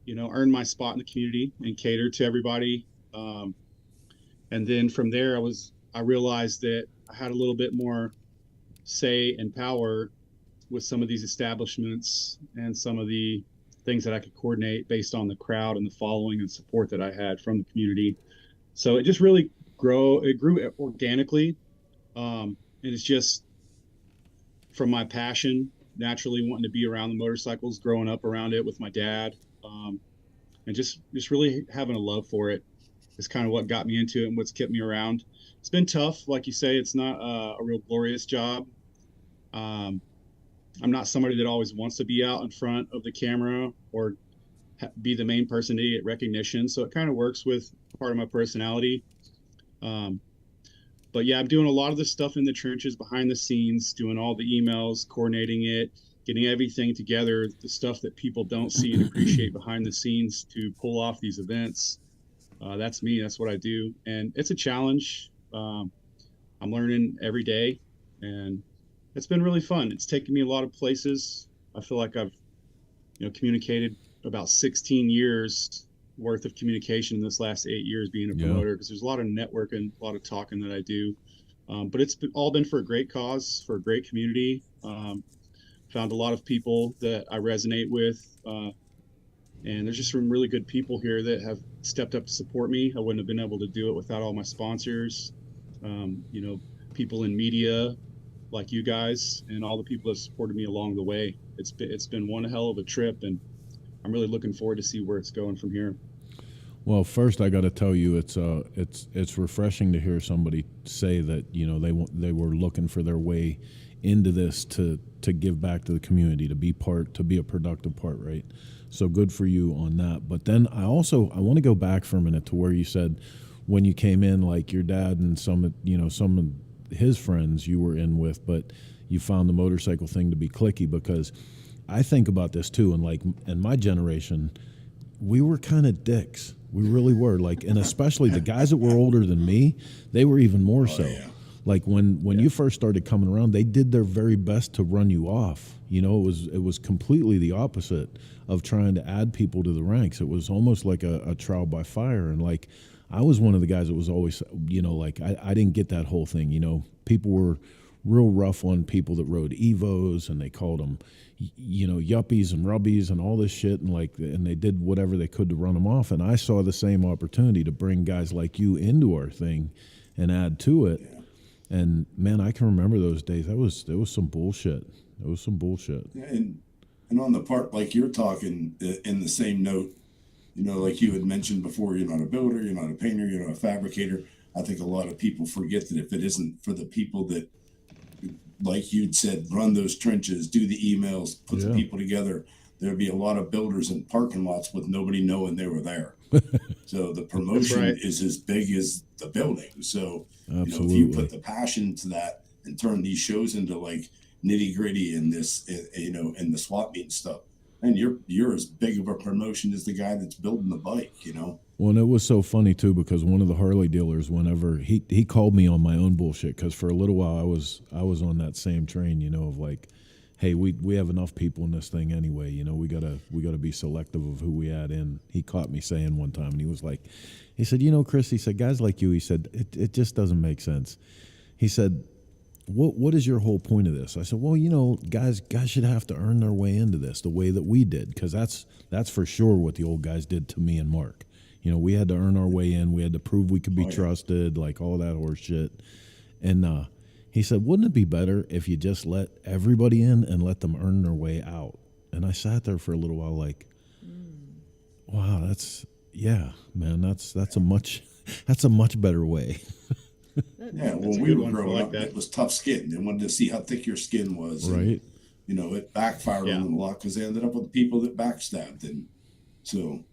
you know, earn my spot in the community and cater to everybody. And then from there, I realized that I had a little bit more say and power with some of these establishments and some of the things that I could coordinate based on the crowd and the following and support that I had from the community. So it just really grew organically. And it's just from my passion, naturally wanting to be around the motorcycles, growing up around it with my dad, and just really having a love for it is kind of what got me into it and what's kept me around. It's been tough. Like you say, it's not a real glorious job. I'm not somebody that always wants to be out in front of the camera or be the main person to get recognition. So it kind of works with part of my personality. But yeah, I'm doing a lot of the stuff in the trenches behind the scenes, doing all the emails, coordinating it, getting everything together, the stuff that people don't see and appreciate behind the scenes to pull off these events. That's me. That's what I do. And it's a challenge. I'm learning every day, and it's been really fun. It's taken me a lot of places. I feel like I've, communicated about 16 years worth of communication in this last 8 years being a promoter, because there's a lot of networking, a lot of talking that I do. But it's all been for a great cause, for a great community. Found a lot of people that I resonate with. And there's just some really good people here that have stepped up to support me. I wouldn't have been able to do it without all my sponsors, people in media like you guys, and all the people that supported me along the way. It's been one hell of a trip, and I'm really looking forward to see where it's going from here. Well, first I got to tell you, it's refreshing to hear somebody say that they were looking for their way into this to give back to the community, to be a productive part, right? So good for you on that. But then I want to go back for a minute to where you said when you came in, like your dad and some of his friends you were in with, but you found the motorcycle thing to be clicky, because I think about this too, and like in my generation, we were kind of dicks. We really were. Like, and especially the guys that were older than me, they were even more so. Yeah. Like when you first started coming around, they did their very best to run you off. It was completely the opposite of trying to add people to the ranks. It was almost like a trial by fire. And like, I was one of the guys that was always, I didn't get that whole thing. People were real rough on people that rode Evos, and they called them, yuppies and rubbies and all this shit. And they did whatever they could to run them off. And I saw the same opportunity to bring guys like you into our thing and add to it. Yeah. And man, I can remember those days. There was some bullshit. It was some bullshit. And on the part, like you're talking in the same note, like you had mentioned before, you're not a builder, you're not a painter, you're not a fabricator. I think a lot of people forget that if it isn't for the people that, like you'd said, run those trenches, do the emails, put the people together, there'd be a lot of builders in parking lots with nobody knowing they were there. So the promotion is as big as the building. So if you put the passion to that and turn these shows into like Nitty Gritty and this, and the swap meet and stuff, and you're as big of a promotion as the guy that's building the bike, Well, and it was so funny too, because one of the Harley dealers, whenever he called me on my own bullshit, because for a little while I was on that same train, of like, hey, we have enough people in this thing anyway, we gotta be selective of who we add in. He caught me saying one time, and he said, Chris, he said, guys like you, he said, it just doesn't make sense. He said, what is your whole point of this? I said, well, guys should have to earn their way into this the way that we did, because that's for sure what the old guys did to me and Mark. We had to earn our way in. We had to prove we could be trusted, like all that horse shit. And he said, wouldn't it be better if you just let everybody in and let them earn their way out? And I sat there for a little while like, wow, that's a much better way. Yeah, when we were growing up, it was tough skin. They wanted to see how thick your skin was. Right. And, it backfired on them a lot because they ended up with people that backstabbed. And so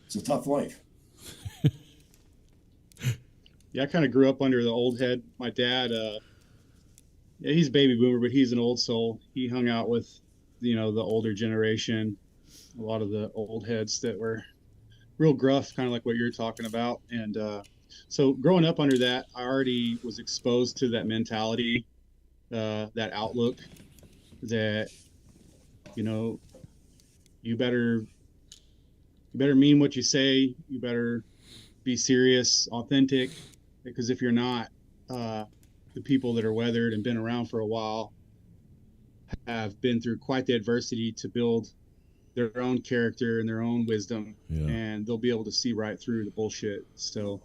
it's a tough life. Yeah, I kind of grew up under the old head. My dad, he's a baby boomer, but he's an old soul. He hung out with, the older generation, a lot of the old heads that were real gruff, kind of like what you're talking about. And so growing up under that, I already was exposed to that mentality, that outlook that, you better mean what you say. You better be serious, authentic, because if you're not, the people that are weathered and been around for a while have been through quite the adversity to build their own character and their own wisdom, and they'll be able to see right through the bullshit. So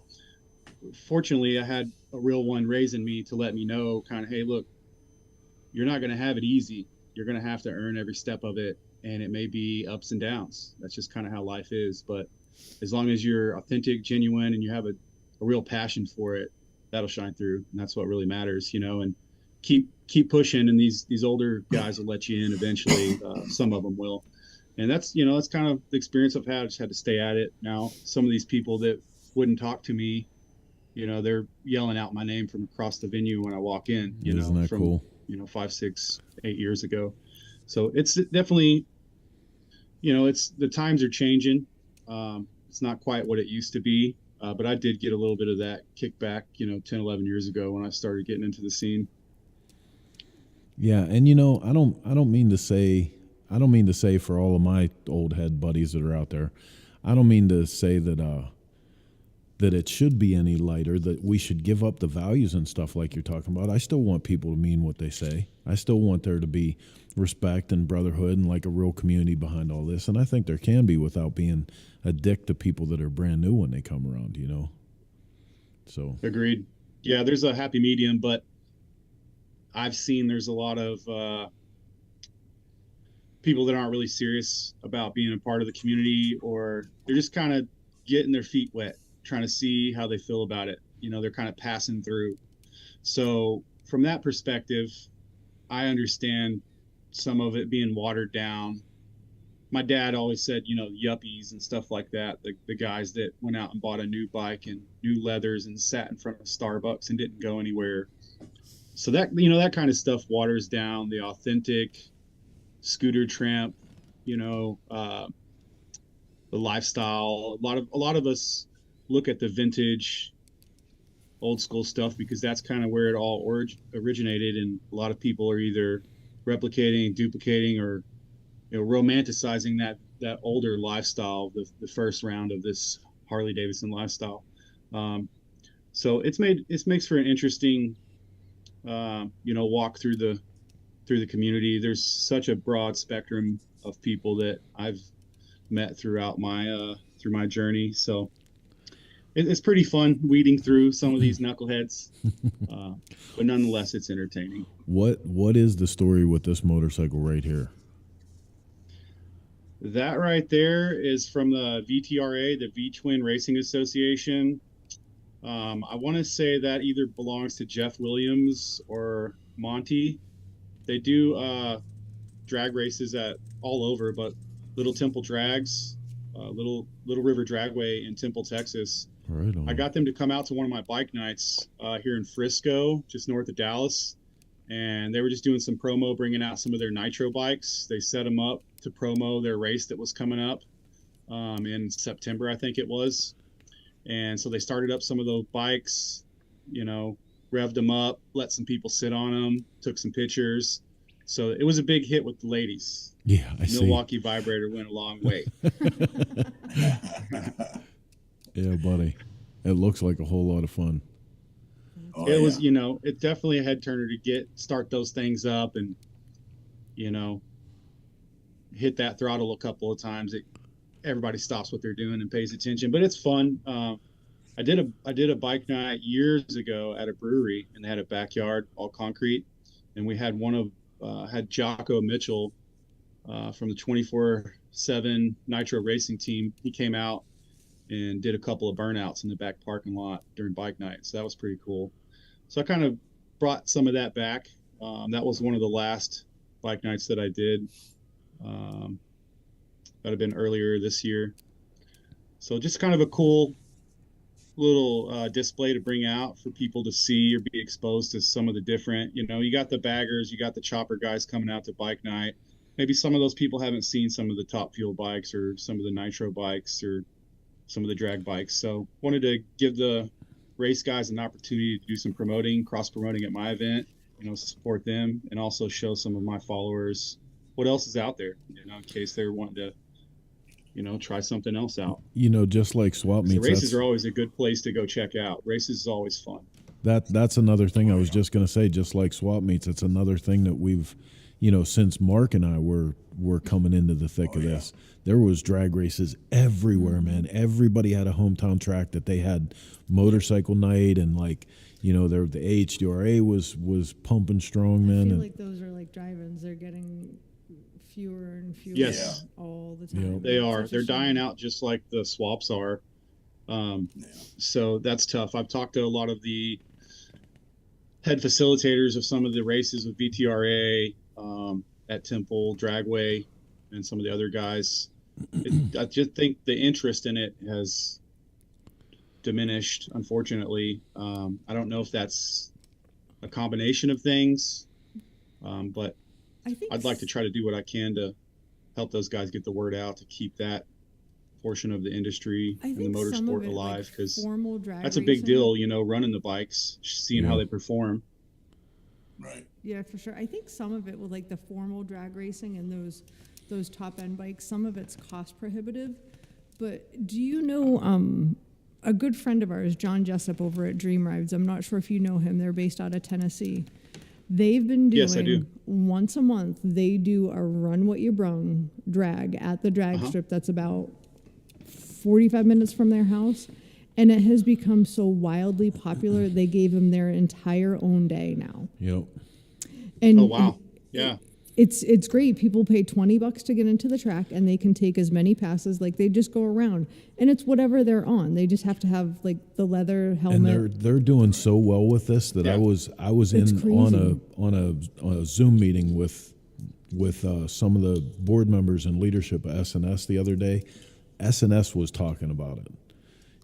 fortunately, I had a real one raising me to let me know kind of, hey, look, you're not going to have it easy. You're going to have to earn every step of it, and it may be ups and downs. That's just kind of how life is. But as long as you're authentic, genuine, and you have a real passion for it, that'll shine through. And that's what really matters, and keep pushing. And these older guys will let you in eventually. Some of them will. And that's, that's kind of the experience I've had. I just had to stay at it. Now, some of these people that wouldn't talk to me, they're yelling out my name from across the venue when I walk in, Isn't that from, cool? 5, 6, 8 years ago. So it's definitely, it's, the times are changing. It's not quite what it used to be. But I did get a little bit of that kickback, 10, 11 years ago when I started getting into the scene. Yeah. And I don't mean to say for all of my old head buddies that are out there, I don't mean to say that it should be any lighter, that we should give up the values and stuff like you're talking about. I still want people to mean what they say. I still want there to be respect and brotherhood and like a real community behind all this. And I think there can be without being a dick to people that are brand new when they come around, So Agreed. Yeah, there's a happy medium, but I've seen there's a lot of people that aren't really serious about being a part of the community, or they're just kind of getting their feet wet, trying to see how they feel about it. They're kind of passing through. So from that perspective, I understand some of it being watered down. My dad always said, yuppies and stuff like that, the guys that went out and bought a new bike and new leathers and sat in front of Starbucks and didn't go anywhere. So that, that kind of stuff waters down the authentic scooter tramp, the lifestyle. A lot of us look at the vintage old school stuff because that's kind of where it all originated. And a lot of people are either replicating, duplicating, or romanticizing that older lifestyle, the first round of this Harley Davidson lifestyle. So it makes for an interesting walk through the community. There's such a broad spectrum of people that I've met throughout my journey. So it's pretty fun weeding through some of these knuckleheads, but nonetheless, it's entertaining. What is the story with this motorcycle right here? That right there is from the VTRA, the V-Twin Racing Association. I want to say that either belongs to Jeff Williams or Monty. They do drag races at all over, but Little Temple Drags, Little River Dragway in Temple, Texas. Right on. I got them to come out to one of my bike nights here in Frisco, just north of Dallas. And they were just doing some promo, bringing out some of their nitro bikes. They set them up to promo their race that was coming up in September, I think it was. And so they started up some of those bikes, revved them up, let some people sit on them, took some pictures. So it was a big hit with the ladies. Yeah, I see. Milwaukee Vibrator went a long way. Yeah, buddy. It looks like a whole lot of fun. Oh, it was, it definitely a head turner to start those things up and, hit that throttle a couple of times. Everybody stops what they're doing and pays attention, but it's fun. I did a bike night years ago at a brewery, and they had a backyard all concrete, and we had had Jocko Mitchell from the 24/7 Nitro Racing team. He came out and did a couple of burnouts in the back parking lot during bike night. So that was pretty cool. So I kind of brought some of that back. That was one of the last bike nights that I did. That had been earlier this year. So just kind of a cool little display to bring out for people to see or be exposed to some of the different, you got the baggers, you got the chopper guys coming out to bike night. Maybe some of those people haven't seen some of the Top Fuel bikes or some of the nitro bikes or some of the drag bikes. So wanted to give the race guys an opportunity to do some promoting, cross promoting at my event, support them, and also show some of my followers what else is out there, in case they're wanting to, try something else out. Just like swap meets. So races are always a good place to go check out. Races is always fun. That's another thing I was just going to say, just like swap meets, it's another thing that we've, since Mark and I were coming into the thick of this, there was drag races everywhere, man. Everybody had a hometown track that they had motorcycle night, and the HDRA was pumping strong, man. I feel like those are like drive-ins. They're getting fewer and fewer all the time. They are. They're dying out just like the swaps are. So that's tough. I've talked to a lot of the head facilitators of some of the races with VTRA at Temple, Dragway, and some of the other guys. I just think the interest in it has diminished, unfortunately. I don't know if that's a combination of things, but I'd like to try to do what I can to help those guys get the word out, to keep that portion of the industry and the motorsport alive, because that's a big deal, you know, running the bikes, seeing how they perform. Right. Yeah, for sure. I think some of it with like the formal drag racing and those top end bikes, some of it's cost prohibitive. But do you know a good friend of ours, John Jessup over at Dream Rides? I'm not sure if you know him. They're based out of Tennessee. They've been doing, yes, I do, once a month, they do a Run What You Brung drag at the drag strip that's about 45 minutes from their house. And it has become so wildly popular, they gave them their entire own day now. Yep. And oh, wow. Yeah. It's great. People pay $20 to get into the track, and they can take as many passes. Like, they just go around, and it's whatever they're on. They just have to have like the leather helmet. And they're doing so well with this that I was on a Zoom meeting with some of the board members and leadership at SNS the other day. SNS was talking about it.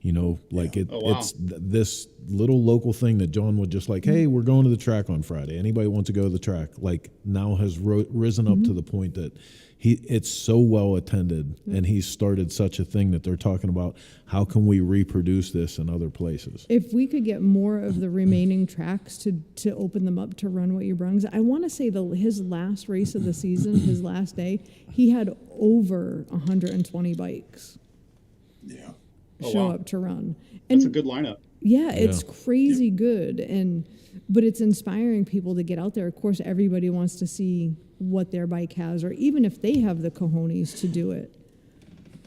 You know, like it's this little local thing that John would just like, hey, we're going to the track on Friday. Anybody want to go to the track? Like, now has risen up to the point that it's so well attended, and he's started such a thing that they're talking about, how can we reproduce this in other places? If we could get more of the remaining tracks to open them up to Run What You Brung. I want to say his last race of the season, his last day, he had over 120 bikes. Yeah. Show up to run. And that's a good lineup. Yeah, it's crazy good, but it's inspiring people to get out there. Of course, everybody wants to see what their bike has, or even if they have the cojones to do it.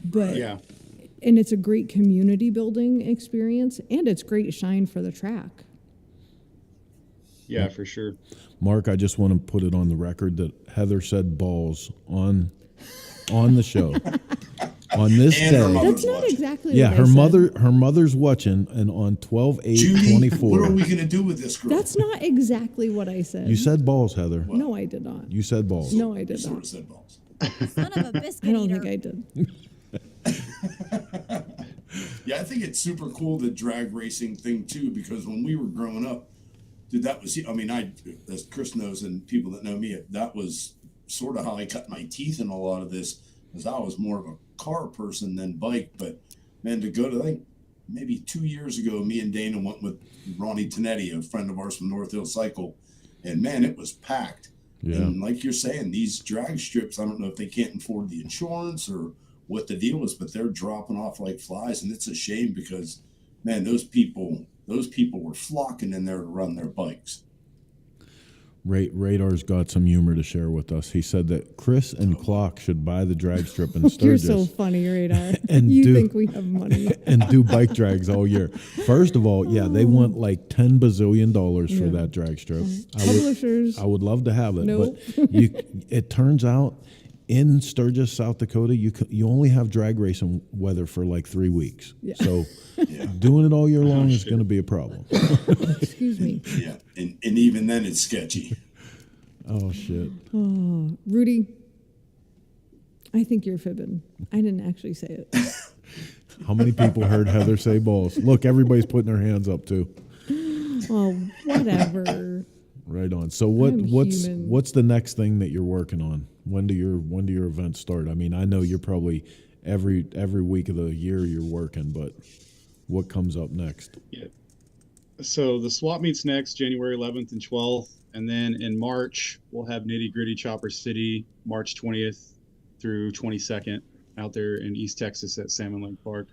But and it's a great community building experience, and it's great shine for the track. Yeah, for sure. Mark, I just want to put it on the record that Heather said balls on the show. On this day, that's not exactly. Yeah, what her mother's watching, and on 12/8/24. What are we gonna do with this girl? That's not exactly what I said. You said balls, Heather. What? No, I did not. You said balls. No, I did Sort not. of said balls. Son of a biscuit I don't eater. think I did. Yeah, I think it's super cool, the drag racing thing too, because when we were growing up, dude, that was, I mean, as Chris knows and people that know me, that was sort of how I cut my teeth in a lot of this, because I was more of a car person than bike. But man, to go to, I think maybe 2 years ago, me and Dana went with Ronnie Tonetti, a friend of ours from North Hill Cycle, and man, it was packed. Yeah. And like you're saying, these drag strips, I don't know if they can't afford the insurance or what the deal is, but they're dropping off like flies, and it's a shame because, man, those people were flocking in there to run their bikes. Radar's got some humor to share with us. He said that Chris and Clock should buy the drag strip in Sturgis. You're so funny, Radar. And you think we have money. And do bike drags all year. First of all, yeah, they want like $10 bazillion for that drag strip. Publishers. I would love to have it. Nope. But it turns out in Sturgis, South Dakota, you only have drag racing weather for like 3 weeks. Yeah. So doing it all year long is going to be a problem. Excuse me. Yeah, and even then it's sketchy. Oh, shit. Oh, Rudy, I think you're fibbing. I didn't actually say it. How many people heard Heather say balls? Look, everybody's putting their hands up too. Oh, whatever. Right on. So what's the next thing that you're working on? When do your events start? I mean, I know you're probably every week of the year you're working, but what comes up next? Yeah. So the swap meets next, January 11th and 12th, and then in March we'll have Nitty Gritty Chopper City, March 20th through 22nd, out there in East Texas at Salmon Lake Park.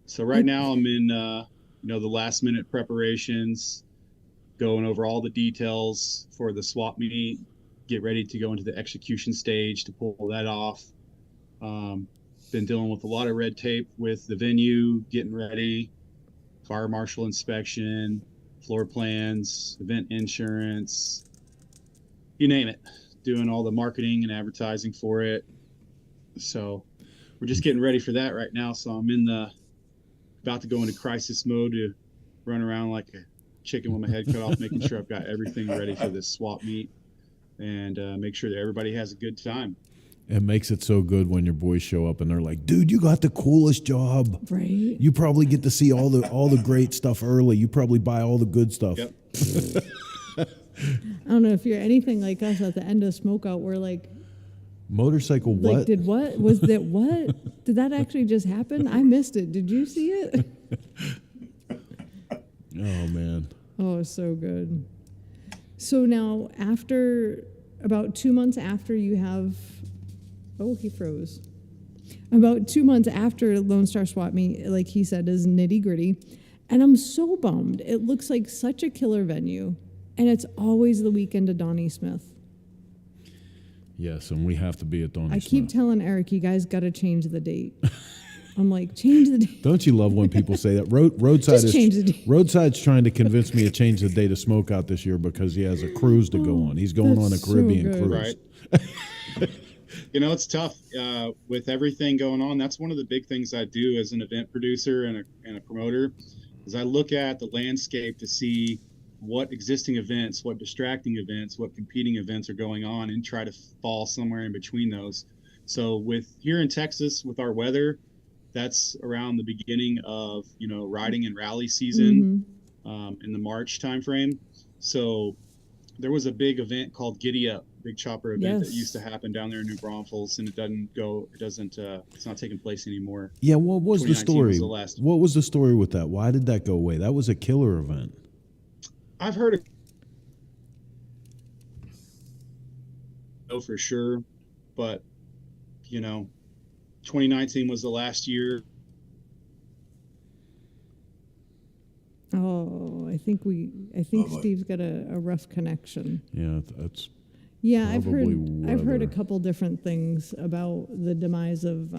So right now I'm in the last minute preparations, going over all the details for the swap meet, get ready to go into the execution stage to pull that off. Been dealing with a lot of red tape with the venue, getting ready, fire marshal inspection, floor plans, event insurance, you name it, doing all the marketing and advertising for it. So we're just getting ready for that right now. So I'm about to go into crisis mode to run around like a chicken with my head cut off, making sure I've got everything ready for this swap meet and make sure that everybody has a good time. It makes it so good when your boys show up and they're like, "Dude, you got the coolest job. Right. You probably get to see all the great stuff early. You probably buy all the good stuff." Yep. I don't know if you're anything like us at the end of Smokeout. We're like, motorcycle what? Like, did what? Was that what? Did that actually just happen? I missed it. Did you see it? Oh, man. Oh, so good. So now, after about 2 months after you have, oh, he froze. About 2 months after Lone Star Swap Meet, like he said, is Nitty Gritty. And I'm so bummed. It looks like such a killer venue. And it's always the weekend of Donnie Smith. Yes, and we have to be at Donnie Smith. I keep telling Eric, you guys got to change the date. I'm like, change the date. Don't you love when people say that? Roadside Just change the date. Roadside's trying to convince me to change the day to Smokeout this year because he has a cruise to go on. He's going on a Caribbean cruise. Right. You know, it's tough with everything going on. That's one of the big things I do as an event producer and a promoter is I look at the landscape to see what existing events, what distracting events, what competing events are going on and try to fall somewhere in between those. So with here in Texas, with our weather, that's around the beginning of, riding and rally season in the March timeframe. So there was a big event called Giddy Up, big chopper event that used to happen down there in New Braunfels, and it's not taking place anymore. Yeah, what was the story? Was what was the story with that? Why did that go away? That was a killer event. I've heard it for sure, but 2019 was the last year. Oh, I think Steve's got a rough connection. Yeah, that's. Yeah, I've heard a couple different things about the demise of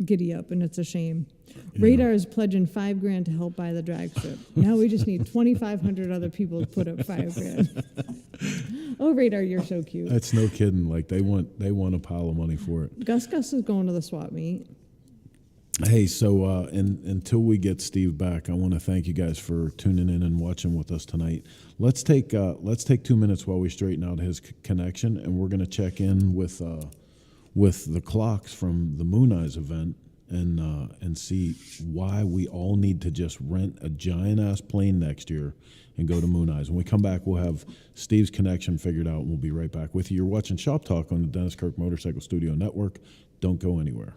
Giddy Up, and it's a shame. Yeah. Radar is pledging $5,000 to help buy the drag strip. Now we just need 2,500 other people to put up $5,000. Oh, Radar, you're so cute. That's no kidding. Like they want a pile of money for it. Gus is going to the swap meet. Hey, so until we get Steve back, I want to thank you guys for tuning in and watching with us tonight. Let's take 2 minutes while we straighten out his connection, and we're going to check in with the clocks from the Mooneyes event and see why we all need to just rent a giant ass plane next year and go to Mooneyes. When we come back, we'll have Steve's connection figured out, and we'll be right back with you. You're watching Shop Talk on the Dennis Kirk Motorcycle Studio Network. Don't go anywhere.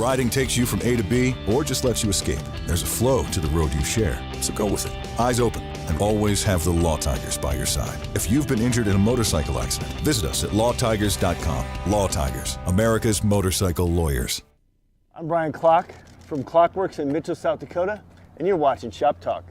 riding takes you from A to B or just lets you escape, there's a flow to the road you share. So go with it. Eyes open, and always have the Law Tigers by your side. If you've been injured in a motorcycle accident, visit us at lawtigers.com. Law Tigers, America's motorcycle lawyers. I'm Brian Clock from Clockworks in Mitchell, South Dakota, and you're watching Shop Talk.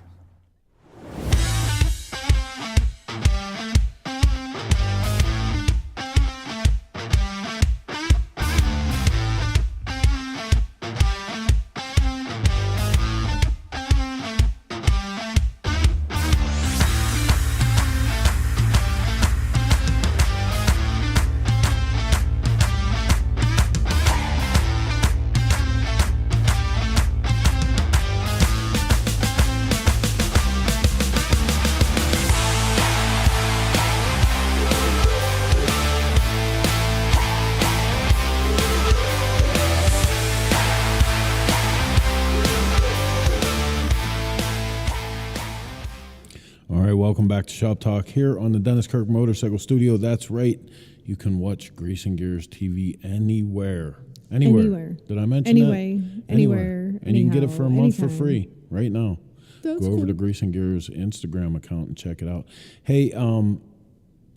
Welcome back to Shop Talk here on the Dennis Kirk Motorcycle Studio. That's right. You can watch Grease and Gears TV anywhere. Anywhere. Did I mention that? Anywhere. And you can get it for a month anytime. for free right now. That's Go over cool. to Grease and Gears Instagram account and check it out. Hey,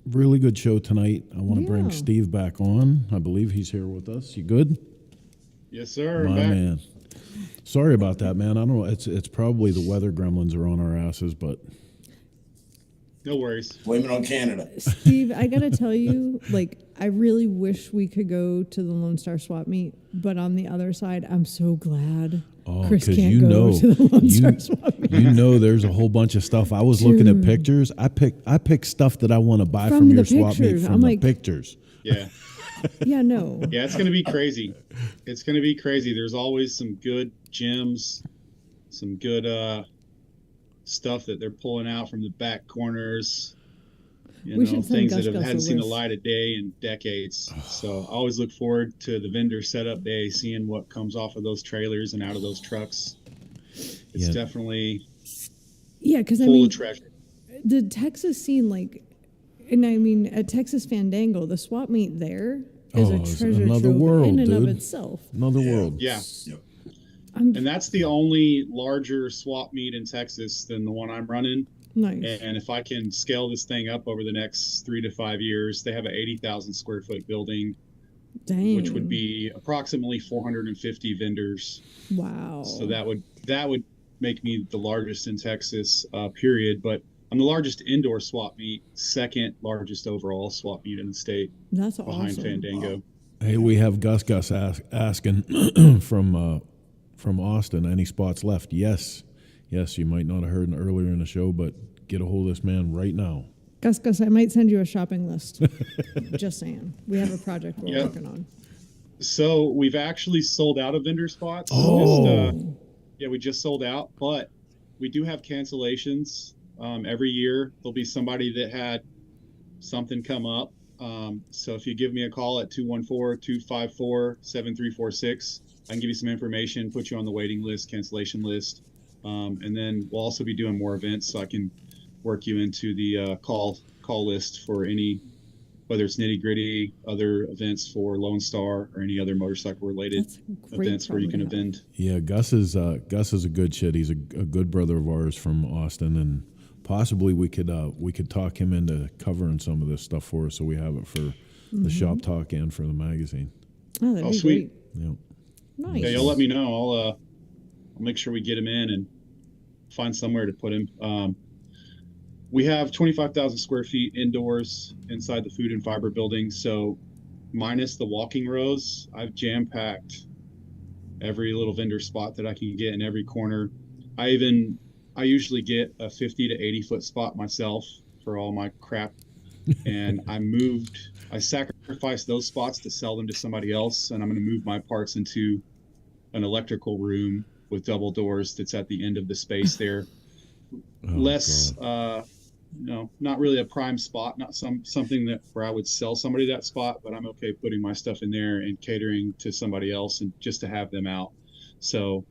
really good show tonight. I want to bring Steve back on. I believe he's here with us. You good? Yes, sir. My man. Sorry about that, man. I don't know. It's probably the weather gremlins are on our asses, but no worries. Blame it on Canada. Steve, I gotta tell you, I really wish we could go to the Lone Star swap meet, but on the other side, I'm so glad Chris can't go to the Lone Star swap meet. You know, there's a whole bunch of stuff. I was looking at pictures. I picked stuff that I want to buy from your swap meet from the pictures. Yeah. Yeah, no. Yeah, it's going to be crazy. It's going to be crazy. There's always some good gems, some good stuff that they're pulling out from the back corners. You know, things that hadn't seen the light of day in decades. So I always look forward to the vendor setup day, seeing what comes off of those trailers and out of those trucks. It's definitely because full of treasure. The Texas scene, at Texas Fandango, the swap meet there is a treasure trove world, in and dude. of itself. Another world. Yeah. Yep. And that's the only larger swap meet in Texas than the one I'm running. Nice. And if I can scale this thing up over the next 3 to 5 years, they have an 80,000 square foot building, which would be approximately 450 vendors. Wow. So that would make me the largest in Texas, period. But I'm the largest indoor swap meet, second largest overall swap meet in the state. That's behind awesome. Fandango. Hey, we have Gus asking from Austin, any spots left? Yes, you might not have heard earlier in the show, but get a hold of this man right now. Gus, I might send you a shopping list. Just saying. We have a project we're working on. So we've actually sold out of vendor spots. We just sold out, but we do have cancellations. Every year there'll be somebody that had something come up. So if you give me a call at 214-254-7346, I can give you some information, put you on the waiting list, cancellation list. And then we'll also be doing more events, so I can work you into the call list for any, whether it's Nitty Gritty, other events for Lone Star, or any other motorcycle related events where you can event. Yeah, Gus is a good shit. He's a good brother of ours from Austin, and possibly we could talk him into covering some of this stuff for us, so we have it for the Shop Talk and for the magazine. Oh, that'd be sweet. Great. Yep. Nice. Yeah, you'll let me know. I'll make sure we get him in and find somewhere to put him. We have 25,000 square feet indoors inside the food and fiber building. So minus the walking rows, I've jam-packed every little vendor spot that I can get in every corner. I usually get a 50 to 80 foot spot myself for all my crap. And I sacrificed those spots to sell them to somebody else. And I'm going to move my parts into an electrical room with double doors that's at the end of the space there. Not really a prime spot, not something that where I would sell somebody that spot, but I'm okay putting my stuff in there and catering to somebody else and just to have them out. So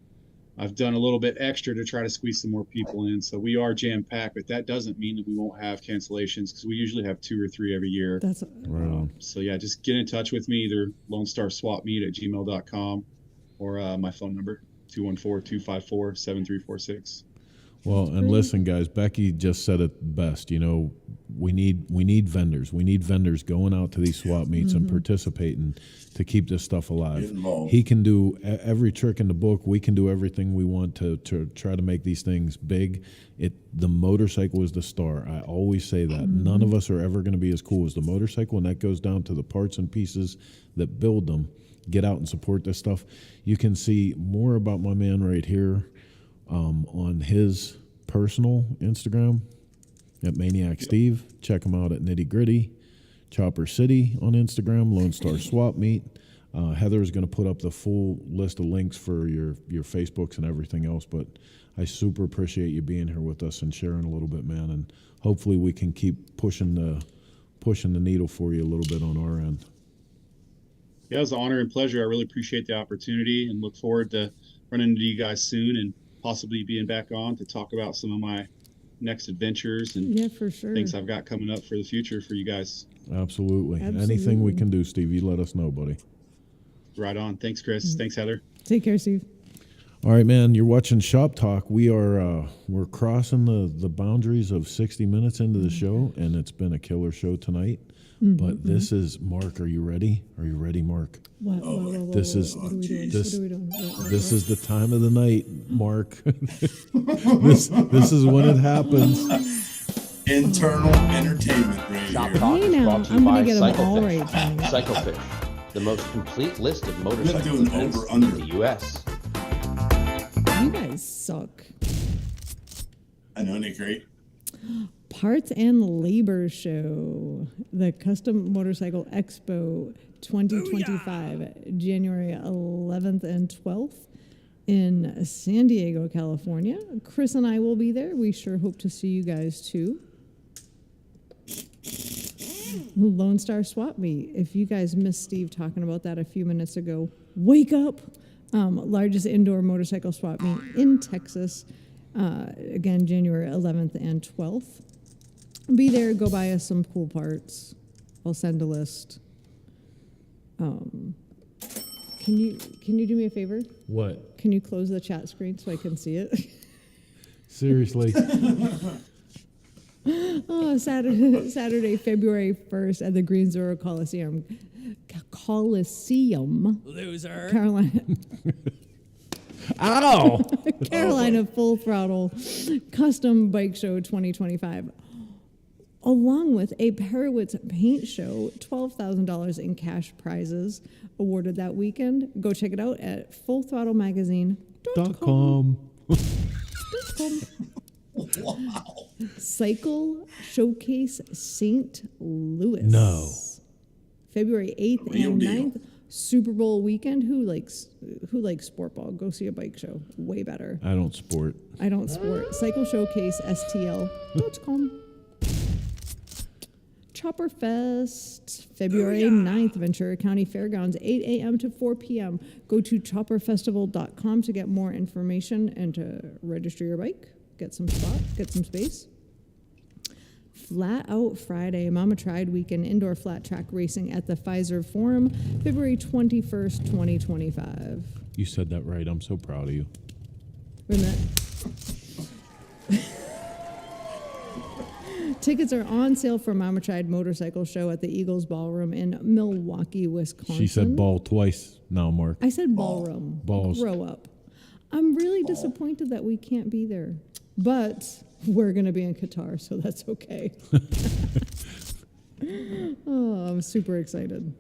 I've done a little bit extra to try to squeeze some more people in. So we are jam-packed, but that doesn't mean that we won't have cancellations, because we usually have 2 or 3 every year. Right on. So yeah, just get in touch with me, either Lone Star Swap Meet at gmail.com or my phone number, 214-254-7346. Well, and listen, guys, Becky just said it best. You know, we need vendors. We need vendors going out to these swap meets and participating to keep this stuff alive. Get involved. He can do every trick in the book. We can do everything we want to try to make these things big. The motorcycle is the star. I always say that. None of us are ever going to be as cool as the motorcycle, and that goes down to the parts and pieces that build them. Get out and support this stuff. You can see more about my man right here on his personal Instagram at Maniac Steve. Check him out at Nitty Gritty Chopper City on Instagram, Lone Star Swap Meet. Heather is going to put up the full list of links for your Facebooks and everything else, but I super appreciate you being here with us and sharing a little bit, man, and hopefully we can keep pushing the needle for you a little bit on our end. Yeah, it was an honor and pleasure. I really appreciate the opportunity and look forward to running into you guys soon and possibly being back on to talk about some of my next adventures and for sure. things I've got coming up for the future for you guys. Absolutely. Anything we can do, Steve, you let us know, buddy. Right on. Thanks, Chris. Thanks, Heather. Take care, Steve. All right, man, you're watching Shop Talk. We're crossing the boundaries of 60 minutes into the show, and it's been a killer show tonight. But this is Mark. Are you ready? Are you ready, Mark? This is the time of the night, Mark. this is when it happens. Internal entertainment right Shop here. Talk Hey, is now, brought to you I'm gonna by get 'em all Cyclefish. right tonight. Cyclefish, the most complete list of motorcycle doing events over-under. in the U.S. You guys suck. I know, Nick, right? Parts and Labor Show, the Custom Motorcycle Expo 2025, January 11th and 12th in San Diego, California. Chris and I will be there. We sure hope to see you guys too. Lone Star Swap Meet. If you guys missed Steve talking about that a few minutes ago, wake up. Largest indoor motorcycle swap meet in Texas. Again, January 11th and 12th. Be there, go buy us some cool parts. I'll send a list. Can you do me a favor? What? Can you close the chat screen so I can see it? Seriously. Oh, Saturday, February 1st at the Greensboro Coliseum. Loser. Carolina. Ow! Carolina Full Throttle Custom Bike Show 2025. Along with a Perowitz Paint Show, $12,000 in cash prizes awarded that weekend. Go check it out at fullthrottlemagazine.com. Wow. Cycle Showcase St. Louis. No. February 8th Real and deal. 9th. Super Bowl weekend. Who likes sport ball? Go see a bike show. Way better. I don't sport. I don't sport. Cycle Showcase STL.com. Chopper Fest, February 9th, Ventura County Fairgrounds, 8 a.m. to 4 p.m. Go to chopperfestival.com to get more information and to register your bike. Get some spot, get some space. Flat Out Friday, Mama Tried Weekend Indoor Flat Track Racing at the Pfizer Forum, February 21st, 2025. You said that right. I'm so proud of you. Wait a minute. Tickets are on sale for Mama Tried Motorcycle Show at the Eagles Ballroom in Milwaukee, Wisconsin. She said ball twice now, Mark. I said ballroom. Balls. Grow up. I'm really disappointed that we can't be there, but we're going to be in Qatar, so that's okay. Oh, I'm super excited.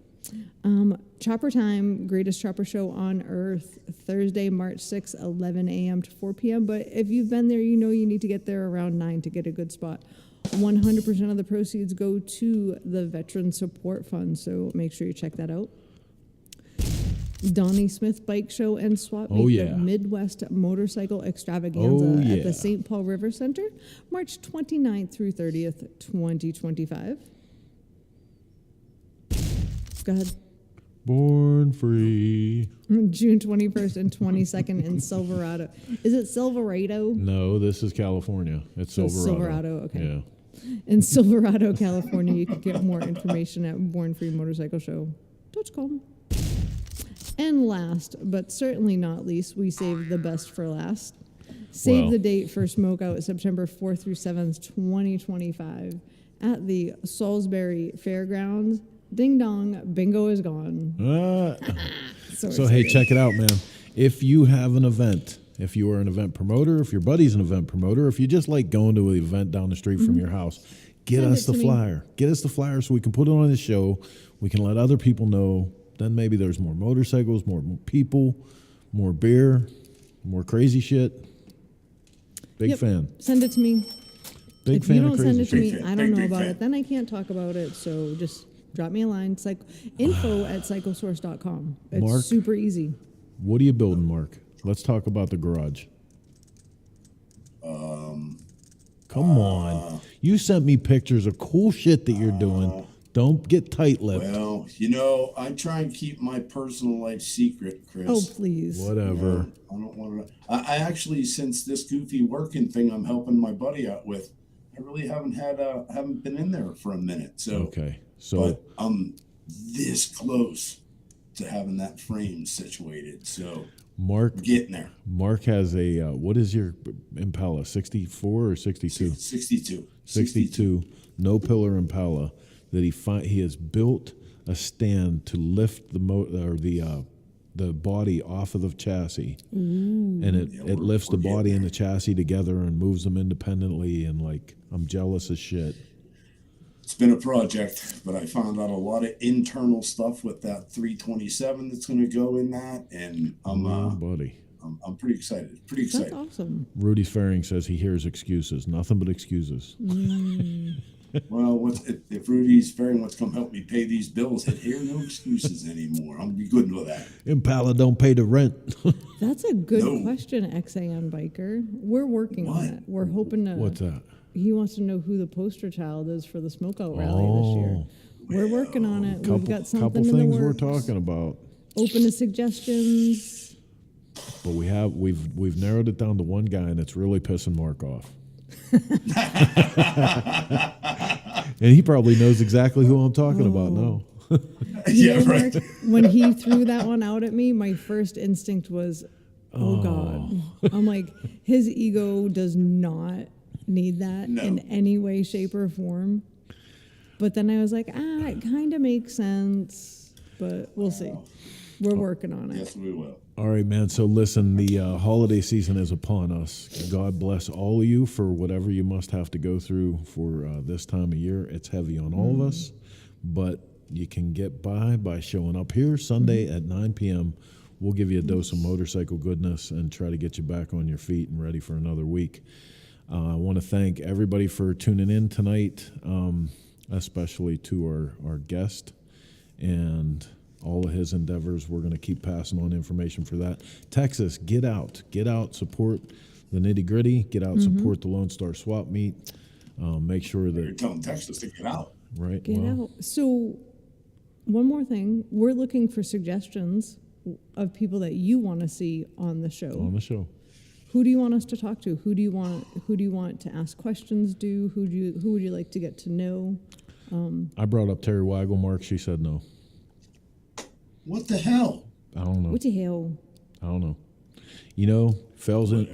Chopper Time, Greatest Chopper Show on Earth, Thursday, March 6th, 11 a.m. to 4 p.m. But if you've been there, you know you need to get there around 9 to get a good spot. 100% of the proceeds go to the Veteran Support Fund, so make sure you check that out. Donnie Smith Bike Show and Swap Meet, the Midwest Motorcycle Extravaganza at the St. Paul River Center, March 29th through 30th, 2025. Go ahead. Born Free. June 21st and 22nd in Silverado. Is it Silverado? No, this is California. It's So Silverado. Silverado, okay. Yeah. In Silverado, California, you can get more information at bornfreemotorcycleshow.com. And last, but certainly not least, we saved the best for last. Save the date for Smokeout, September 4th through 7th, 2025, at the Salisbury Fairgrounds. Ding dong, bingo is gone. So hey, check it out, man. If you have an event, if you are an event promoter, if your buddy's an event promoter, if you just like going to an event down the street from your house, get us the flyer. Get us the flyer so we can put it on the show. We can let other people know. Then maybe there's more motorcycles, more people, more beer, more crazy shit. Big fan. Send it to me. Big if fan you of don't crazy send it to shit. me, I don't know about it. Then I can't talk about it. So just drop me a line. Info@cyclesource.com. It's Mark? super easy. What are you building, Mark? Let's talk about the garage. Come on. You sent me pictures of cool shit that you're doing. Don't get tight-lipped. Well, I try and keep my personal life secret, Chris. Oh, please. Whatever. I don't want to. I actually, since this goofy working thing I'm helping my buddy out with, I really haven't been in there for a minute. So okay. So but I'm this close to having that frame situated. So Mark, getting there. Mark has a what is your Impala? 64 or 62? 62. 62. No pillar Impala. That he has built a stand to lift the body off of the chassis, and it lifts the body and the chassis together and moves them independently. And I'm jealous as shit. It's been a project, but I found out a lot of internal stuff with that 327 that's going to go in that, and I'm pretty excited. That's awesome. Rudy's Fairing says he hears excuses, nothing but excuses. Well, if Rudy's Fairing wants to come help me pay these bills, I hear no excuses anymore. I'm be good with that. Impala don't pay the rent. That's a good question, XAN Biker. We're working on it. We're hoping to. What's that? He wants to know who the poster child is for the Smokeout Rally this year. We're working on it. We've got something couple in the things works. we're talking about. Open to suggestions. But we've narrowed it down to one guy, and it's really pissing Mark off. And he probably knows exactly who I'm talking about now. Mark, when he threw that one out at me, my first instinct was, oh God. I'm like, his ego does not need that in any way, shape, or form. But then I was like, it kind of makes sense, but we'll see. We're working on it. Yes, we will. All right, man. So listen, the holiday season is upon us. God bless all of you for whatever you must have to go through for this time of year. It's heavy on all of us, but you can get by showing up here Sunday at 9 p.m. We'll give you a dose of motorcycle goodness and try to get you back on your feet and ready for another week. I want to thank everybody for tuning in tonight, especially to our guest and all of his endeavors. We're going to keep passing on information for that. Texas, get out, support the Nitty Gritty, get out, support the Lone Star Swap Meet. Make sure that you're telling Texas to get out. Right. Get out. So, one more thing, we're looking for suggestions of people that you want to see on the show. Who do you want us to talk to? Who do you want to ask questions to? Who would you like to get to know? I brought up Terry Weigel, Mark. She said no. What the hell? I don't know. What the hell? I don't know. Falls in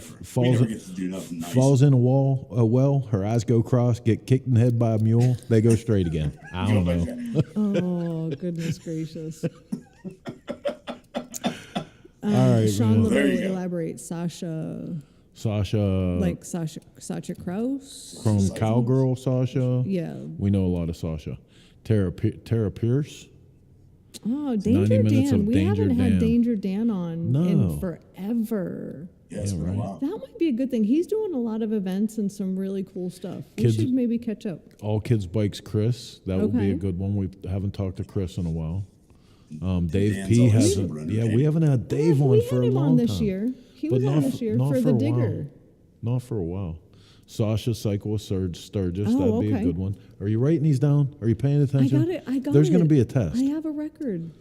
a well. Her eyes go cross. Get kicked in the head by a mule. They go straight again. I don't know. Oh, goodness gracious! All right, Sean man. will elaborate. Sasha, like Sasha Kraus from Cowgirl. Sasha. Yeah, we know a lot of Sasha. Tara Pierce. Oh, Danger Dan. We haven't had Dan. Danger Dan on in forever. Yes, right. That might be a good thing. He's doing a lot of events and some really cool stuff. We should maybe catch up. All Kids Bikes Chris. That would be a good one. We haven't talked to Chris in a while. Dave Dan's P. always hasn't. super Yeah, we haven't had Dave on for a long time. This year. He was on this year for the Digger. Not for a while. Sasha Cyclist Sturgis. Oh, That'd be a good one. Are you writing these down? Are you paying attention? I got it. There's going to be a test. I have a record.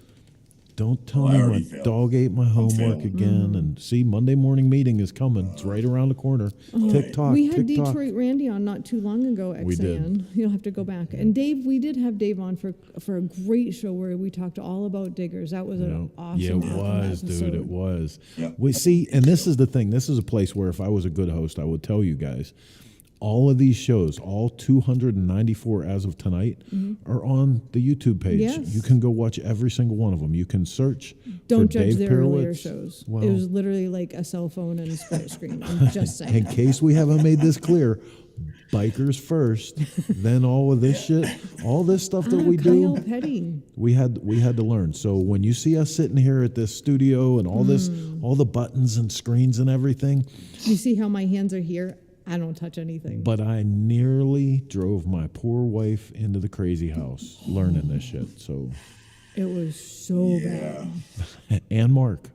Don't tell Well, I me already my failed. dog ate my homework failing. again. And see, Monday morning meeting is coming. It's right around the corner. TikTok. We had TikTok. Detroit Randy on not too long ago. XAN. We did. You'll have to go back. And Dave, we did have Dave on for a great show where we talked all about diggers. That was an awesome. Yeah, it was, episode. dude. It was. Yeah. We see, and this is the thing. This is a place where if I was a good host, I would tell you guys, all of these shows, all 294 as of tonight, are on the YouTube page. Yes. You can go watch every single one of them. You can search. Don't for judge Dave their earlier Pirowitz. shows. Well, It was literally like a cell phone and a split screen. I'm just saying. in case we haven't made this clear, bikers first, then all of this shit, all this stuff that we Kyle do. Petty. We had to learn. So when you see us sitting here at this studio and all this, all the buttons and screens and everything, You see how my hands are here? I don't touch anything. but I nearly drove my poor wife into the crazy house learning this shit. So, It was so bad. and Mark,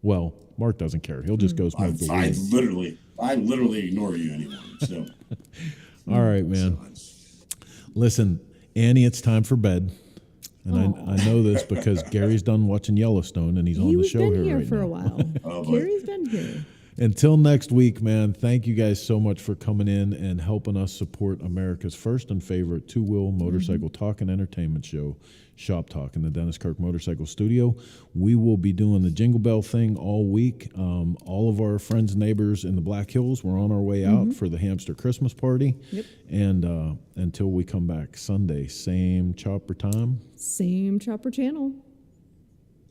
well, Mark doesn't care. He'll just go smoke the I weed. literally ignore you anymore. So, All right, man. Listen, Annie, it's time for bed. And I know this because Gary's done watching Yellowstone and he's on the He's show been here here right for now. a while. Gary's been here. Until next week, man, thank you guys so much for coming in and helping us support America's first and favorite two-wheel motorcycle talk and entertainment show, Shop Talk, in the Dennis Kirk Motorcycle Studio. We will be doing the Jingle Bell thing all week. All of our friends and neighbors in the Black Hills, we're on our way out for the Hamster Christmas party. Yep. And until we come back Sunday, same chopper time. Same Chopper channel.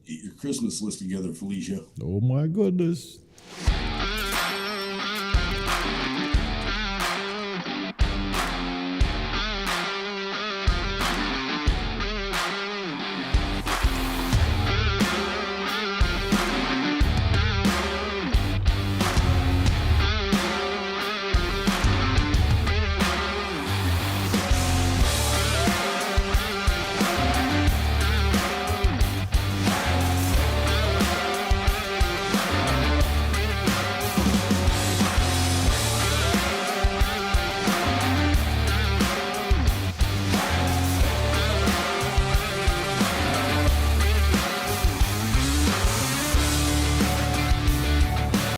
get your Christmas list together, Felicia. Oh, my goodness.